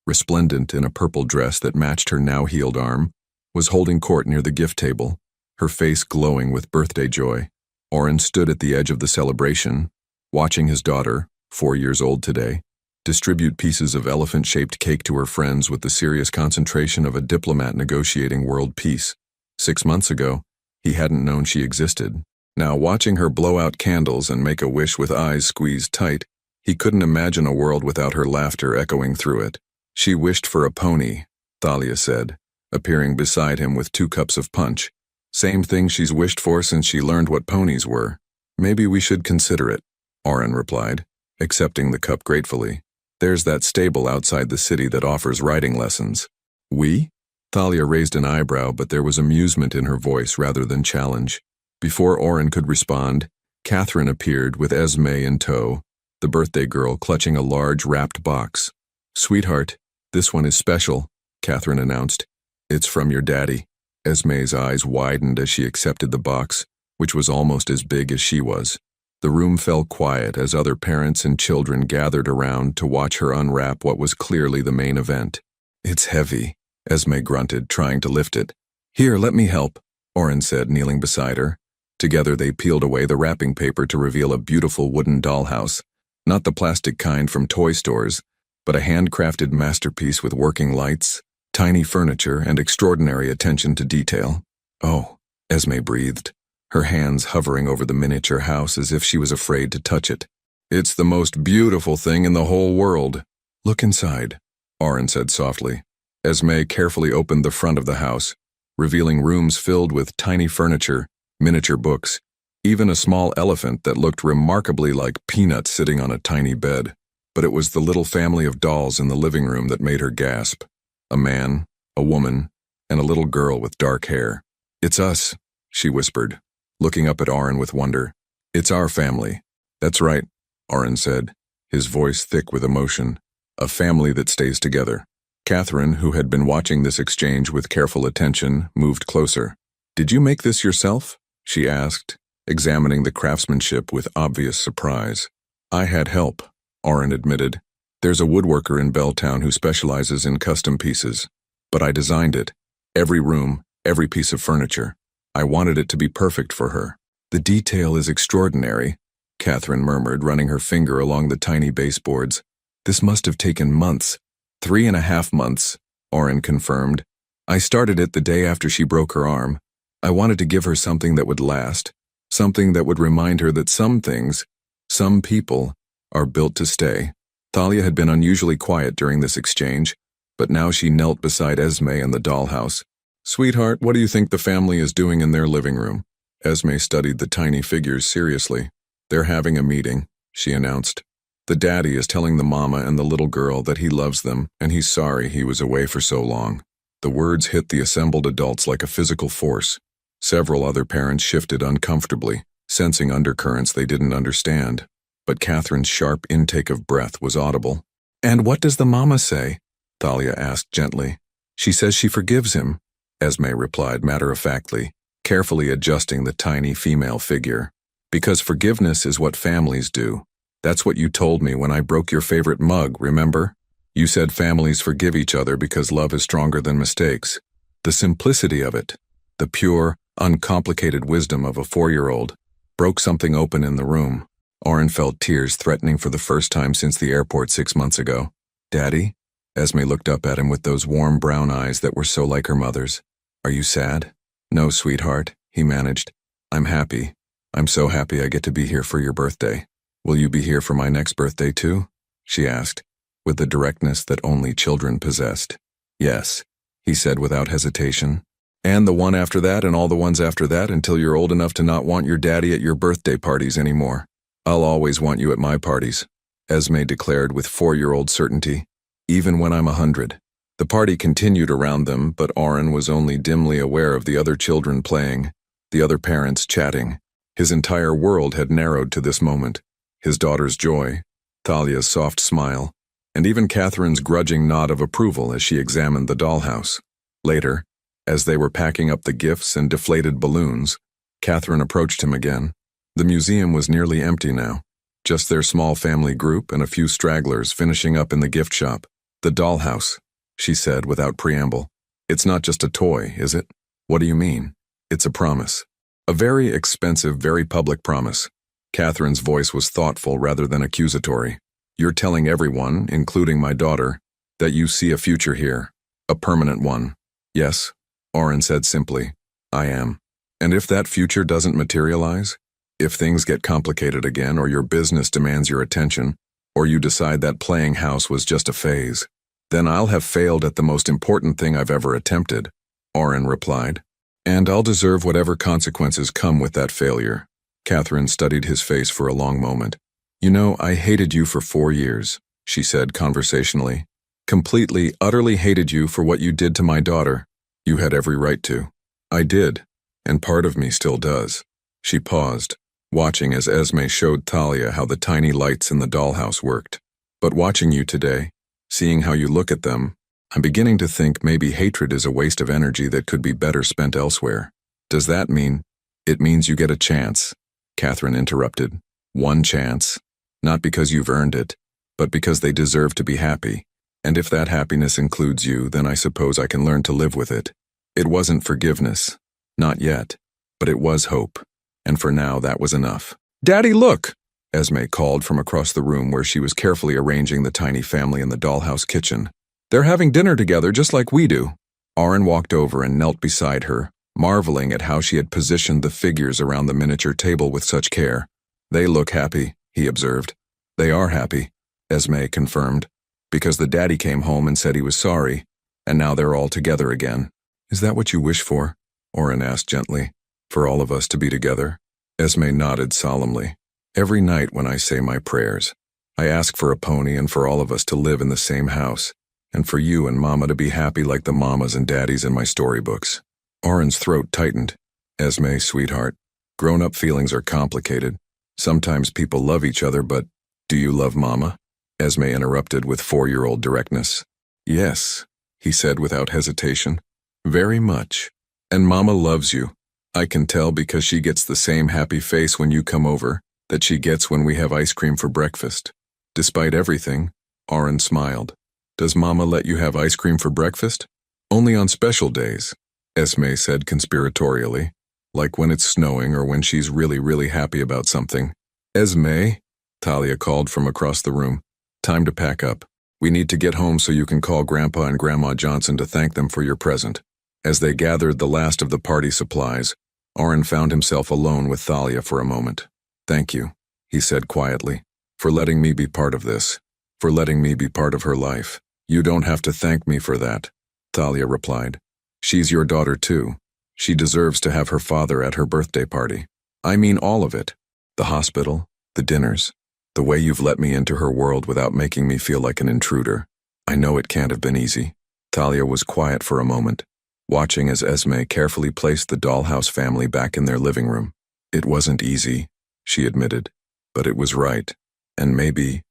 resplendent in a purple dress that matched her now-healed arm, was holding court near the gift table, her face glowing with birthday joy. Oren stood at the edge of the celebration, watching his daughter, 4 years old today, distribute pieces of elephant-shaped cake to her friends with the serious concentration of a diplomat negotiating world peace. 6 months ago, he hadn't known she existed. Now, watching her blow out candles and make a wish with eyes squeezed tight, he couldn't imagine a world without her laughter echoing through it. She wished for a pony, Thalia said, appearing beside him with 2 cups of punch. Same thing she's wished for since she learned what ponies were. Maybe we should consider it, Oren replied, accepting the cup gratefully. There's that stable outside the city that offers riding lessons. We? Thalia raised an eyebrow, but there was amusement in her voice rather than challenge. Before Oren could respond, Catherine appeared with Esme in tow, the birthday girl clutching a large wrapped box. "Sweetheart, this one is special," Catherine announced. "It's from your daddy." Esme's eyes widened as she accepted the box, which was almost as big as she was. The room fell quiet as other parents and children gathered around to watch her unwrap what was clearly the main event. "It's heavy," Esme grunted, trying to lift it. "Here, let me help," Oren said, kneeling beside her. Together they peeled away the wrapping paper to reveal a beautiful wooden dollhouse, not the plastic kind from toy stores, but a handcrafted masterpiece with working lights, tiny furniture, and extraordinary attention to detail. "Oh," Esme breathed, her hands hovering over the miniature house as if she was afraid to touch it. "It's the most beautiful thing in the whole world." "Look inside," Oren said softly. Esme carefully opened the front of the house, revealing rooms filled with tiny furniture, miniature books, even a small elephant that looked remarkably like Peanuts sitting on a tiny bed. But it was the little family of dolls in the living room that made her gasp. A man, a woman, and a little girl with dark hair. "It's us," she whispered, looking up at Oren with wonder. "It's our family." "That's right," Oren said, his voice thick with emotion. "A family that stays together." Catherine, who had been watching this exchange with careful attention, moved closer. "Did you make this yourself?" she asked, examining the craftsmanship with obvious surprise. "I had help," Oren admitted. "There's a woodworker in Belltown who specializes in custom pieces. But I designed it. Every room, every piece of furniture. I wanted it to be perfect for her." "The detail is extraordinary," Catherine murmured, running her finger along the tiny baseboards. "This must have taken months." 3.5 months, Oren confirmed. "I started it the day after she broke her arm. I wanted to give her something that would last, something that would remind her that some things, some people, are built to stay." Thalia had been unusually quiet during this exchange, but now she knelt beside Esme in the dollhouse. "Sweetheart, what do you think the family is doing in their living room?" Esme studied the tiny figures seriously. "They're having a meeting," she announced. "The daddy is telling the mama and the little girl that he loves them and he's sorry he was away for so long." The words hit the assembled adults like a physical force. Several other parents shifted uncomfortably, sensing undercurrents they didn't understand. But Catherine's sharp intake of breath was audible. "And what does the mama say?" Thalia asked gently. "She says she forgives him," Esme replied matter-of-factly, carefully adjusting the tiny female figure. "Because forgiveness is what families do. That's what you told me when I broke your favorite mug, remember? You said families forgive each other because love is stronger than mistakes. The simplicity of it, the pure, uncomplicated wisdom of a 4-year-old, broke something open in the room." Oren felt tears threatening for the first time since the airport 6 months ago. "Daddy?" Esme looked up at him with those warm brown eyes that were so like her mother's. "Are you sad?" "No, sweetheart," he managed. "I'm happy. I'm so happy I get to be here for your birthday." "Will you be here for my next birthday too?" she asked, with the directness that only children possessed. "Yes," he said without hesitation. "And the one after that and all the ones after that until you're old enough to not want your daddy at your birthday parties anymore. I'll always want you at my parties," Esme declared with 4-year-old certainty, "even when I'm 100. The party continued around them, but Oren was only dimly aware of the other children playing, the other parents chatting. His entire world had narrowed to this moment. His daughter's joy, Thalia's soft smile, and even Catherine's grudging nod of approval as she examined the dollhouse. Later, as they were packing up the gifts and deflated balloons, Catherine approached him again. The museum was nearly empty now, just their small family group and a few stragglers finishing up in the gift shop. "The dollhouse," she said without preamble. "It's not just a toy, is it?" "What do you mean?" "It's a promise. A very expensive, very public promise." Catherine's voice was thoughtful rather than accusatory. "You're telling everyone, including my daughter, that you see a future here, a permanent one." "Yes," Oren said simply, "I am. And if that future doesn't materialize, if things get complicated again or your business demands your attention, or you decide that playing house was just a phase, then I'll have failed at the most important thing I've ever attempted," Oren replied. "And I'll deserve whatever consequences come with that failure." Catherine studied his face for a long moment. "You know, I hated you for 4 years. she said conversationally. Completely, utterly hated you for what you did to my daughter. You had every right to. I did, and part of me still does. She paused, watching as Esme showed Thalia how the tiny lights in the dollhouse worked. But watching you today, seeing how you look at them, I'm beginning to think maybe hatred is a waste of energy that could be better spent elsewhere. Does that mean? It means you get a chance, Catherine interrupted. One chance. Not because you've earned it, but because they deserve to be happy. And if that happiness includes you, then I suppose I can learn to live with it. It wasn't forgiveness. Not yet. But it was hope. And for now, that was enough. Daddy, look! Esme called from across the room where she was carefully arranging the tiny family in the dollhouse kitchen. They're having dinner together just like we do. Aaron walked over and knelt beside her, marveling at how she had positioned the figures around the miniature table with such care. They look happy, he observed. They are happy, Esme confirmed, because the daddy came home and said he was sorry, and now they're all together again. Is that what you wish for? Aaron asked gently. For all of us to be together? Esme nodded solemnly. Every night when I say my prayers, I ask for a pony and for all of us to live in the same house, and for you and Mama to be happy like the mamas and daddies in my storybooks. Aaron's throat tightened. Esme, sweetheart, grown-up feelings are complicated. Sometimes people love each other, but do you love Mama? Esme interrupted with 4-year-old directness. Yes, he said without hesitation. Very much. And Mama loves you. I can tell because she gets the same happy face when you come over that she gets when we have ice cream for breakfast. Despite everything, Aaron smiled. Does Mama let you have ice cream for breakfast? Only on special days, Esme said conspiratorially, like when it's snowing or when she's really, really happy about something. Esme, Thalia called from across the room. Time to pack up. We need to get home so you can call Grandpa and Grandma Johnson to thank them for your present. As they gathered the last of the party supplies, Aaron found himself alone with Thalia for a moment. Thank you, he said quietly, for letting me be part of this, for letting me be part of her life. You don't have to thank me for that, Thalia replied. She's your daughter too. She deserves to have her father at her birthday party. I mean all of it. The hospital, the dinners, the way you've let me into her world without making me feel like an intruder. I know it can't have been easy. Thalia was quiet for a moment, watching as Esme carefully placed the dollhouse family back in their living room. It wasn't easy, she admitted, but it was right. And maybe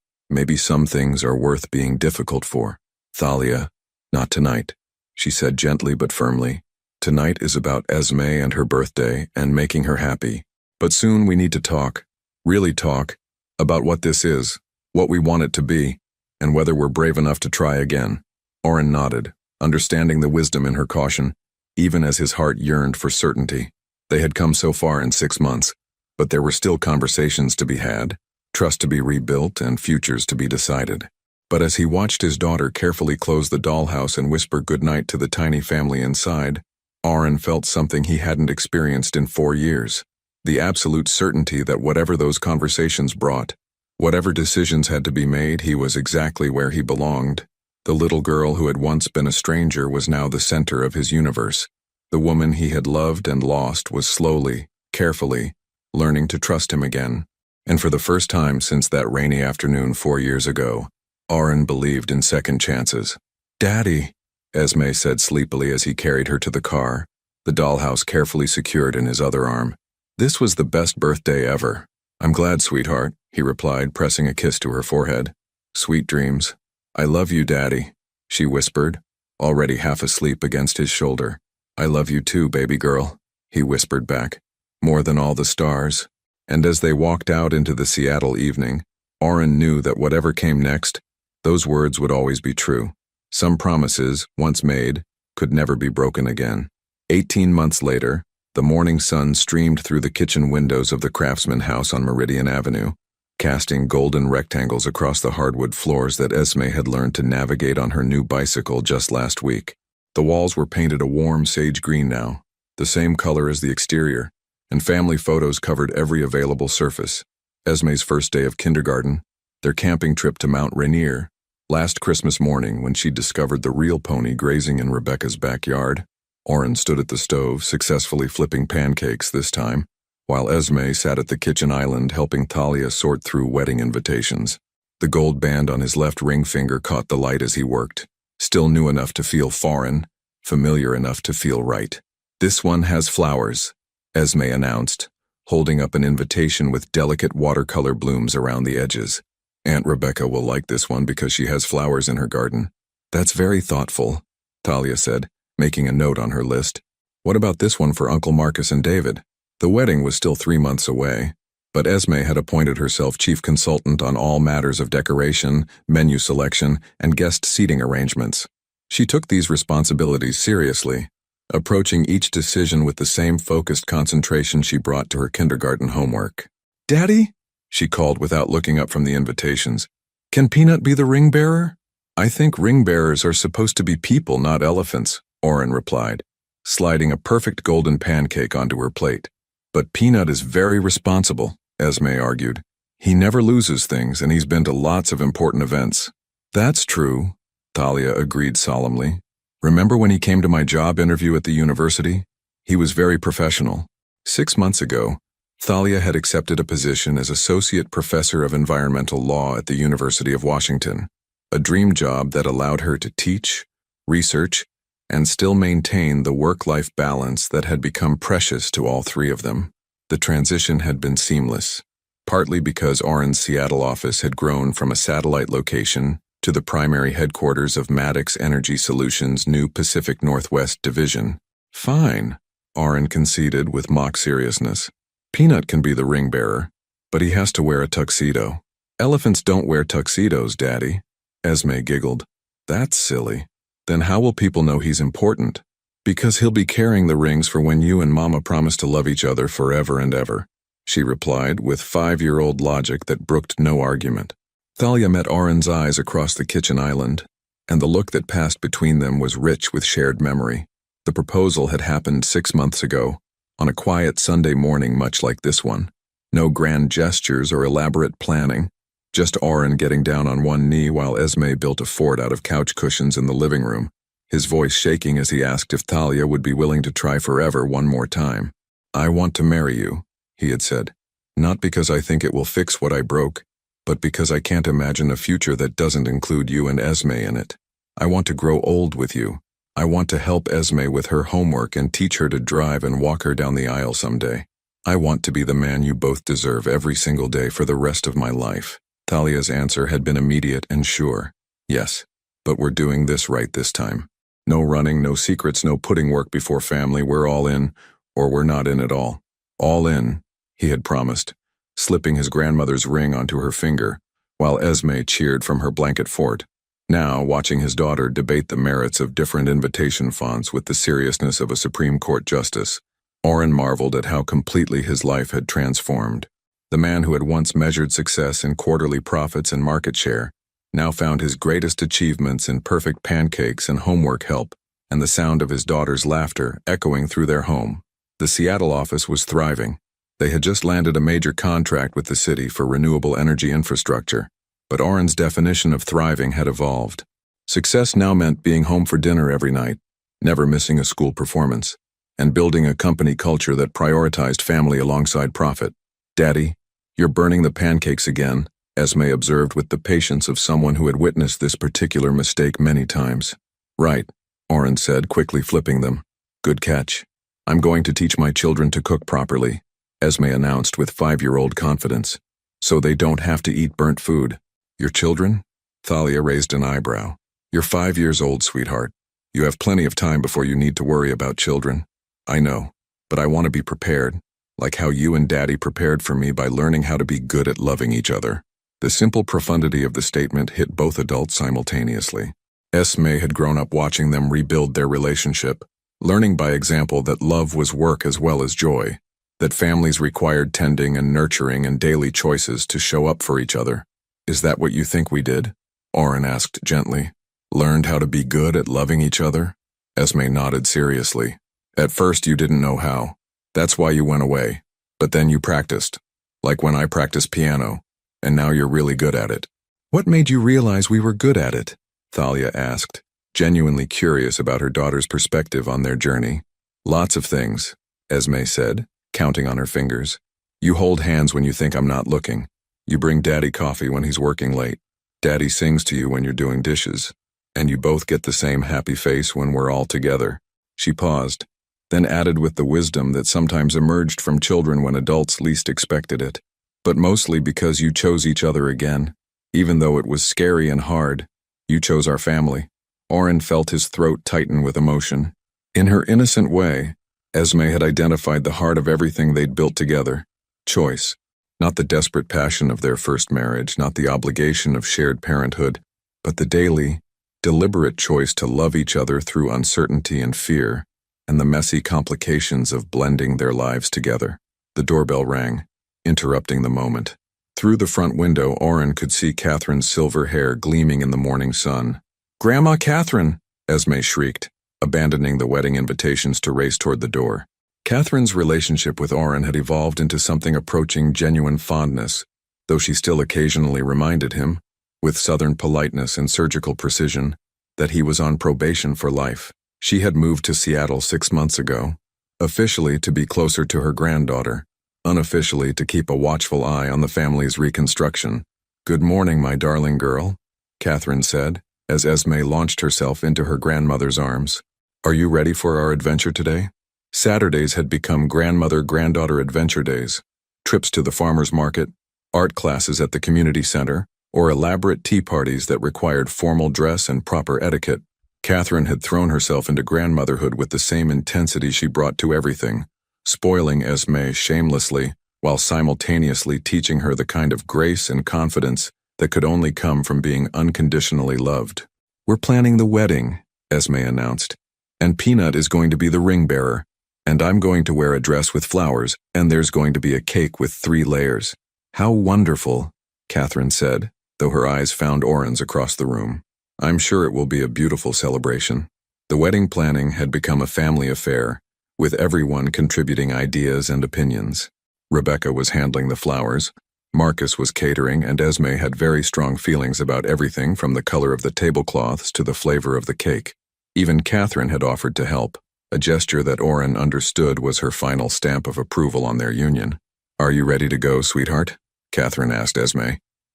some things are worth being difficult for. Thalia, not tonight, she said gently but firmly. Tonight is about Esme and her birthday and making her happy. But soon we need to talk, really talk, about what this is, what we want it to be, and whether we're brave enough to try again. Aaron nodded, understanding the wisdom in her caution, even as his heart yearned for certainty. They had come so far in 6 months, but there were still conversations to be had, trust to be rebuilt, and futures to be decided. But as he watched his daughter carefully close the dollhouse and whisper goodnight to the tiny family inside, Aaron felt something he hadn't experienced in 4 years. The absolute certainty that whatever those conversations brought, whatever decisions had to be made, he was exactly where he belonged. The little girl who had once been a stranger was now the center of his universe. The woman he had loved and lost was slowly, carefully, learning to trust him again. And for the first time since that rainy afternoon 4 years ago, Aaron believed in second chances. Daddy, Esme said sleepily as he carried her to the car, the dollhouse carefully secured in his other arm. This was the best birthday ever. I'm glad, sweetheart, he replied, pressing a kiss to her forehead. Sweet dreams. I love you, Daddy, she whispered, already half asleep against his shoulder. I love you too, baby girl, he whispered back, more than all the stars. And as they walked out into the Seattle evening, Aaron knew that whatever came next, those words would always be true. Some promises, once made, could never be broken again. 18 months later, the morning sun streamed through the kitchen windows of the Craftsman house on Meridian Avenue, casting golden rectangles across the hardwood floors that Esme had learned to navigate on her new bicycle just last week. The walls were painted a warm sage green now, the same color as the exterior, and family photos covered every available surface. Esme's first day of kindergarten, their camping trip to Mount Rainier, last Christmas morning when she discovered the real pony grazing in Rebecca's backyard. Aaron stood at the stove, successfully flipping pancakes this time, while Esme sat at the kitchen island helping Thalia sort through wedding invitations. The gold band on his left ring finger caught the light as he worked, still new enough to feel foreign, familiar enough to feel right. "This one has flowers," Esme announced, holding up an invitation with delicate watercolor blooms around the edges. "Aunt Rebecca will like this one because she has flowers in her garden." "That's very thoughtful," Thalia said, making a note on her list. "What about this one for Uncle Marcus and David?" The wedding was still 3 months away, but Esme had appointed herself chief consultant on all matters of decoration, menu selection, and guest seating arrangements. She took these responsibilities seriously, approaching each decision with the same focused concentration she brought to her kindergarten homework. "Daddy?" she called without looking up from the invitations. "Can Peanut be the ring bearer?" "I think ring bearers are supposed to be people, not elephants," Oren replied, sliding a perfect golden pancake onto her plate. "But Peanut is very responsible," Esme argued. "He never loses things, and he's been to lots of important events." "That's true," Thalia agreed solemnly. "Remember when he came to my job interview at the university? He was very professional." 6 months ago, Thalia had accepted a position as Associate Professor of Environmental Law at the University of Washington, a dream job that allowed her to teach, research, and still maintain the work-life balance that had become precious to all three of them. The transition had been seamless, partly because Oren's Seattle office had grown from a satellite location to the primary headquarters of Maddox Energy Solutions' new Pacific Northwest division. "Fine," Oren conceded with mock seriousness. "Peanut can be the ring bearer, but he has to wear a tuxedo." "Elephants don't wear tuxedos, Daddy," Esme giggled. "That's silly. Then how will people know he's important?" "Because he'll be carrying the rings for when you and Mama promise to love each other forever and ever," she replied with 5-year-old logic that brooked no argument. Thalia met Oren's eyes across the kitchen island, and the look that passed between them was rich with shared memory. The proposal had happened 6 months ago, on a quiet Sunday morning much like this one. No grand gestures or elaborate planning, just Oren getting down on one knee while Esme built a fort out of couch cushions in the living room, his voice shaking as he asked if Thalia would be willing to try forever one more time. "I want to marry you," he had said, "not because I think it will fix what I broke, but because I can't imagine a future that doesn't include you and Esme in it. I want to grow old with you. I want to help Esme with her homework and teach her to drive and walk her down the aisle someday. I want to be the man you both deserve every single day for the rest of my life." Thalia's answer had been immediate and sure. "Yes, but we're doing this right this time. No running, no secrets, no putting work before family. We're all in, or we're not in at all." "All in," he had promised, slipping his grandmother's ring onto her finger, while Esme cheered from her blanket fort, now watching his daughter debate the merits of different invitation fonts with the seriousness of a Supreme Court justice. Oren marveled at how completely his life had transformed. The man who had once measured success in quarterly profits and market share now found his greatest achievements in perfect pancakes and homework help, and the sound of his daughter's laughter echoing through their home. The Seattle office was thriving. They had just landed a major contract with the city for renewable energy infrastructure, but Oren's definition of thriving had evolved. Success now meant being home for dinner every night, never missing a school performance, and building a company culture that prioritized family alongside profit. "Daddy, you're burning the pancakes again," Esme observed with the patience of someone who had witnessed this particular mistake many times. "Right," Oren said, quickly flipping them. "Good catch. I'm going to teach my children to cook properly," Esme announced with 5-year-old confidence, "so they don't have to eat burnt food." "Your children?" Thalia raised an eyebrow. "You're 5 years old, sweetheart. You have plenty of time before you need to worry about children." "I know, but I want to be prepared, like how you and Daddy prepared for me by learning how to be good at loving each other." The simple profundity of the statement hit both adults simultaneously. Esme had grown up watching them rebuild their relationship, learning by example that love was work as well as joy, that families required tending and nurturing and daily choices to show up for each other. "Is that what you think we did?" Oren asked gently. "Learned how to be good at loving each other?" Esme nodded seriously. "At first you didn't know how. That's why you went away. But then you practiced. Like when I practiced piano. And now you're really good at it." "What made you realize we were good at it?" Thalia asked, genuinely curious about her daughter's perspective on their journey. "Lots of things," Esme said, counting on her fingers. "You hold hands when you think I'm not looking. You bring Daddy coffee when he's working late. Daddy sings to you when you're doing dishes. And you both get the same happy face when we're all together." She paused, then added with the wisdom that sometimes emerged from children when adults least expected it. "But mostly because you chose each other again. Even though it was scary and hard, you chose our family." Oren felt his throat tighten with emotion. In her innocent way, Esme had identified the heart of everything they'd built together. Choice. Not the desperate passion of their first marriage, not the obligation of shared parenthood, but the daily, deliberate choice to love each other through uncertainty and fear, and the messy complications of blending their lives together. The doorbell rang, interrupting the moment. Through the front window, Oren could see Catherine's silver hair gleaming in the morning sun. "Grandma Catherine!" Esme shrieked, abandoning the wedding invitations to race toward the door. Catherine's relationship with Oren had evolved into something approaching genuine fondness, though she still occasionally reminded him, with southern politeness and surgical precision, that he was on probation for life. She had moved to Seattle 6 months ago, officially to be closer to her granddaughter, unofficially to keep a watchful eye on the family's reconstruction. "Good morning, my darling girl," Catherine said, as Esme launched herself into her grandmother's arms. "Are you ready for our adventure today?" Saturdays had become grandmother-granddaughter adventure days. Trips to the farmer's market, art classes at the community center, or elaborate tea parties that required formal dress and proper etiquette. Catherine had thrown herself into grandmotherhood with the same intensity she brought to everything, spoiling Esme shamelessly while simultaneously teaching her the kind of grace and confidence that could only come from being unconditionally loved. "We're planning the wedding," Esme announced, "and Peanut is going to be the ring bearer, and I'm going to wear a dress with flowers, and there's going to be a cake with 3 layers. "How wonderful," Catherine said, though her eyes found Oren's across the room. "I'm sure it will be a beautiful celebration." The wedding planning had become a family affair, with everyone contributing ideas and opinions. Rebecca was handling the flowers, Marcus was catering, and Esme had very strong feelings about everything from the color of the tablecloths to the flavor of the cake. Even Catherine had offered to help, a gesture that Oren understood was her final stamp of approval on their union. "Are you ready to go, sweetheart?" Catherine asked Esme.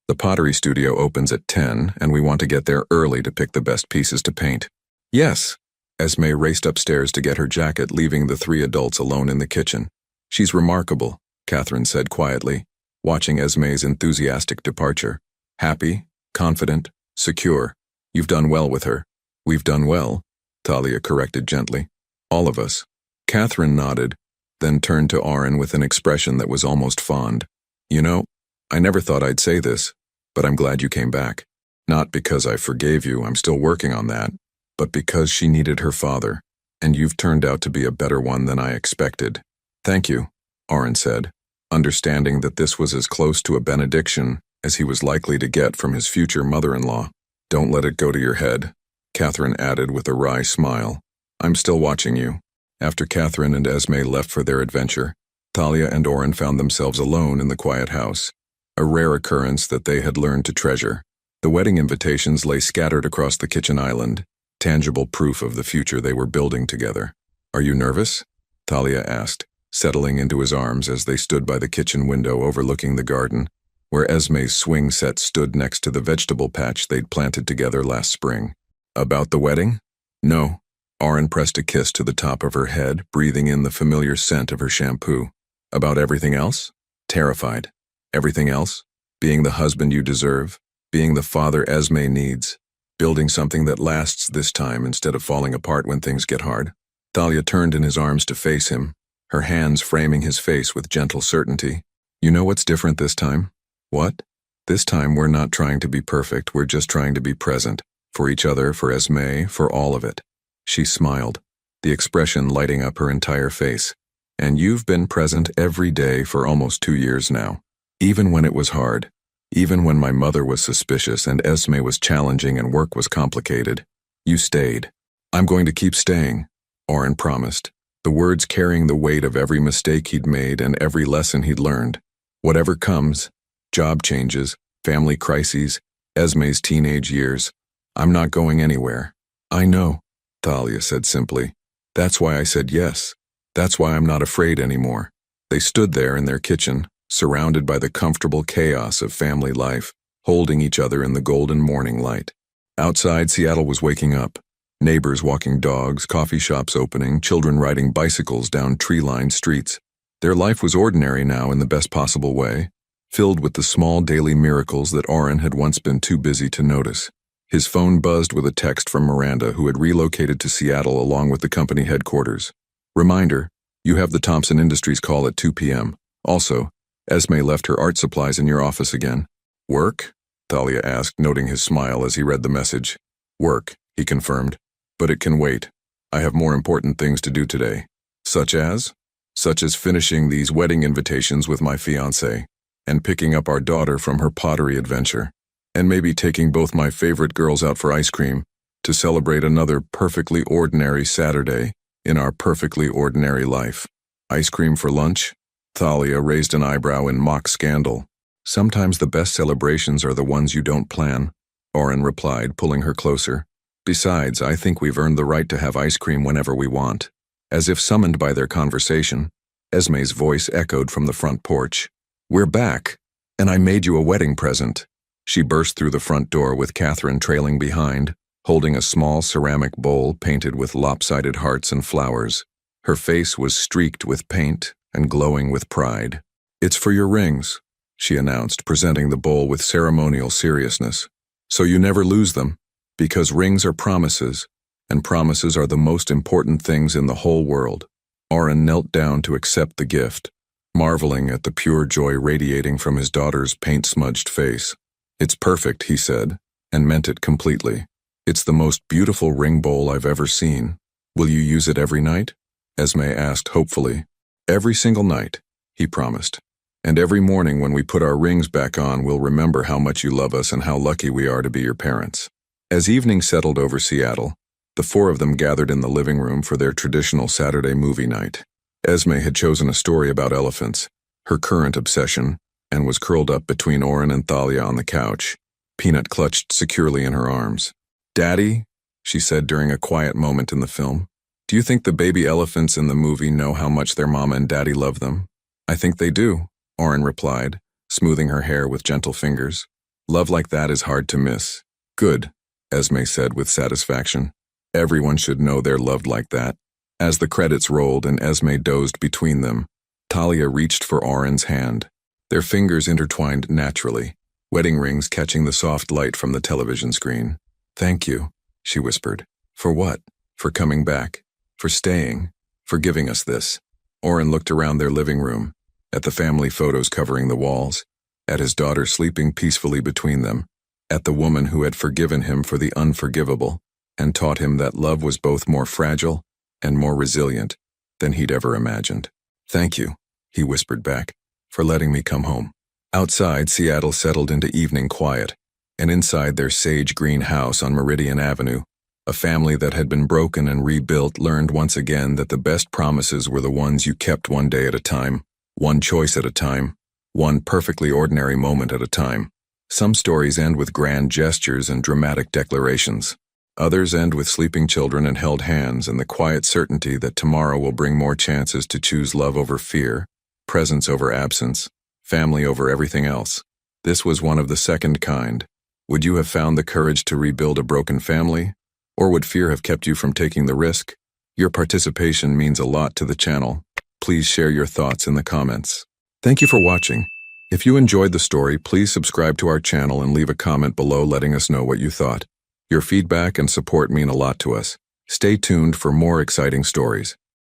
"The pottery studio opens at 10, and we want to get there early to pick the best pieces to paint." "Yes." Esme raced upstairs to get her jacket, leaving the 3 adults alone in the kitchen. "She's remarkable," Catherine said quietly, watching Esme's enthusiastic departure. "Happy, confident, secure. You've done well with her." "We've done well," Talia corrected gently. "All of us." Catherine nodded, then turned to Oren with an expression that was almost fond. "You know, I never thought I'd say this, but I'm glad you came back. Not because I forgave you, I'm still working on that, but because she needed her father, and you've turned out to be a better one than I expected." "Thank you," Oren said, understanding that this was as close to a benediction as he was likely to get from his future mother-in-law. "Don't let it go to your head," Catherine added with a wry smile. "I'm still watching you." After Catherine and Esme left for their adventure, Talia and Oren found themselves alone in the quiet house, a rare occurrence that they had learned to treasure. The wedding invitations lay scattered across the kitchen island, tangible proof of the future they were building together. "Are you nervous?" Talia asked, settling into his arms as they stood by the kitchen window overlooking the garden, where Esme's swing set stood next to the vegetable patch they'd planted together last spring. "About the wedding?" "No." Oren pressed a kiss to the top of her head, breathing in the familiar scent of her shampoo. "About everything else?" "Terrified." "Everything else? Being the husband you deserve, being the father Esme needs, building something that lasts this time instead of falling apart when things get hard." Talia turned in his arms to face him, her hands framing his face with gentle certainty. "You know what's different this time?" "What?" "This time we're not trying to be perfect, we're just trying to be present. For each other, for Esme, for all of it." She smiled, the expression lighting up her entire face. "And you've been present every day for almost 2 years now. Even when it was hard. Even when my mother was suspicious and Esme was challenging and work was complicated. You stayed." "I'm going to keep staying," Oren promised, the words carrying the weight of every mistake he'd made and every lesson he'd learned. "Whatever comes, job changes, family crises, Esme's teenage years, I'm not going anywhere." "I know," Talia said simply. "That's why I said yes. That's why I'm not afraid anymore." They stood there in their kitchen, surrounded by the comfortable chaos of family life, holding each other in the golden morning light. Outside, Seattle was waking up. Neighbors walking dogs, coffee shops opening, children riding bicycles down tree-lined streets. Their life was ordinary now in the best possible way, filled with the small daily miracles that Oren had once been too busy to notice. His phone buzzed with a text from Miranda, who had relocated to Seattle along with the company headquarters. Reminder, you have the Thompson Industries call at 2 p.m. Also, Esme left her art supplies in your office again. Work? Thalia asked, noting his smile as he read the message. Work, he confirmed. But it can wait. I have more important things to do today. Such as? Such as finishing these wedding invitations with my fiancé, and picking up our daughter from her pottery adventure, and maybe taking both my favorite girls out for ice cream to celebrate another perfectly ordinary Saturday in our perfectly ordinary life. Ice cream for lunch? Thalia raised an eyebrow in mock scandal. Sometimes the best celebrations are the ones you don't plan, Oren replied, pulling her closer. Besides, I think we've earned the right to have ice cream whenever we want. As if summoned by their conversation, Esme's voice echoed from the front porch. We're back, and I made you a wedding present. She burst through the front door with Catherine trailing behind, holding a small ceramic bowl painted with lopsided hearts and flowers. Her face was streaked with paint and glowing with pride. It's for your rings, she announced, presenting the bowl with ceremonial seriousness. So you never lose them, because rings are promises, and promises are the most important things in the whole world. Oren knelt down to accept the gift, marveling at the pure joy radiating from his daughter's paint-smudged face. It's perfect, he said, and meant it completely. It's the most beautiful ring bowl I've ever seen. Will you use it every night? Esme asked hopefully. Every single night, he promised. And every morning when we put our rings back on, we'll remember how much you love us and how lucky we are to be your parents. As evening settled over Seattle, the four of them gathered in the living room for their traditional Saturday movie night. Esme had chosen a story about elephants, her current obsession, and was curled up between Oren and Thalia on the couch, Peanut clutched securely in her arms. Daddy, she said during a quiet moment in the film, do you think the baby elephants in the movie know how much their mama and daddy love them? I think they do, Oren replied, smoothing her hair with gentle fingers. Love like that is hard to miss. Good, Esme said with satisfaction. Everyone should know they're loved like that. As the credits rolled and Esme dozed between them, Thalia reached for Oren's hand. Their fingers intertwined naturally, wedding rings catching the soft light from the television screen. Thank you, she whispered. For what? For coming back. For staying. For giving us this. Oren looked around their living room, at the family photos covering the walls, at his daughter sleeping peacefully between them, at the woman who had forgiven him for the unforgivable, and taught him that love was both more fragile and more resilient than he'd ever imagined. Thank you, he whispered back, for letting me come home. Outside, Seattle settled into evening quiet, and inside their sage-green house on Meridian Avenue, a family that had been broken and rebuilt learned once again that the best promises were the ones you kept one day at a time, one choice at a time, one perfectly ordinary moment at a time. Some stories end with grand gestures and dramatic declarations. Others end with sleeping children and held hands and the quiet certainty that tomorrow will bring more chances to choose love over fear, presence over absence, family over everything else. This was one of the second kind. Would you have found the courage to rebuild a broken family? Or would fear have kept you from taking the risk? Your participation means a lot to the channel. Please share your thoughts in the comments. Thank you for watching. If you enjoyed the story, please subscribe to our channel and leave a comment below letting us know what you thought. Your feedback and support mean a lot to us. Stay tuned for more exciting stories.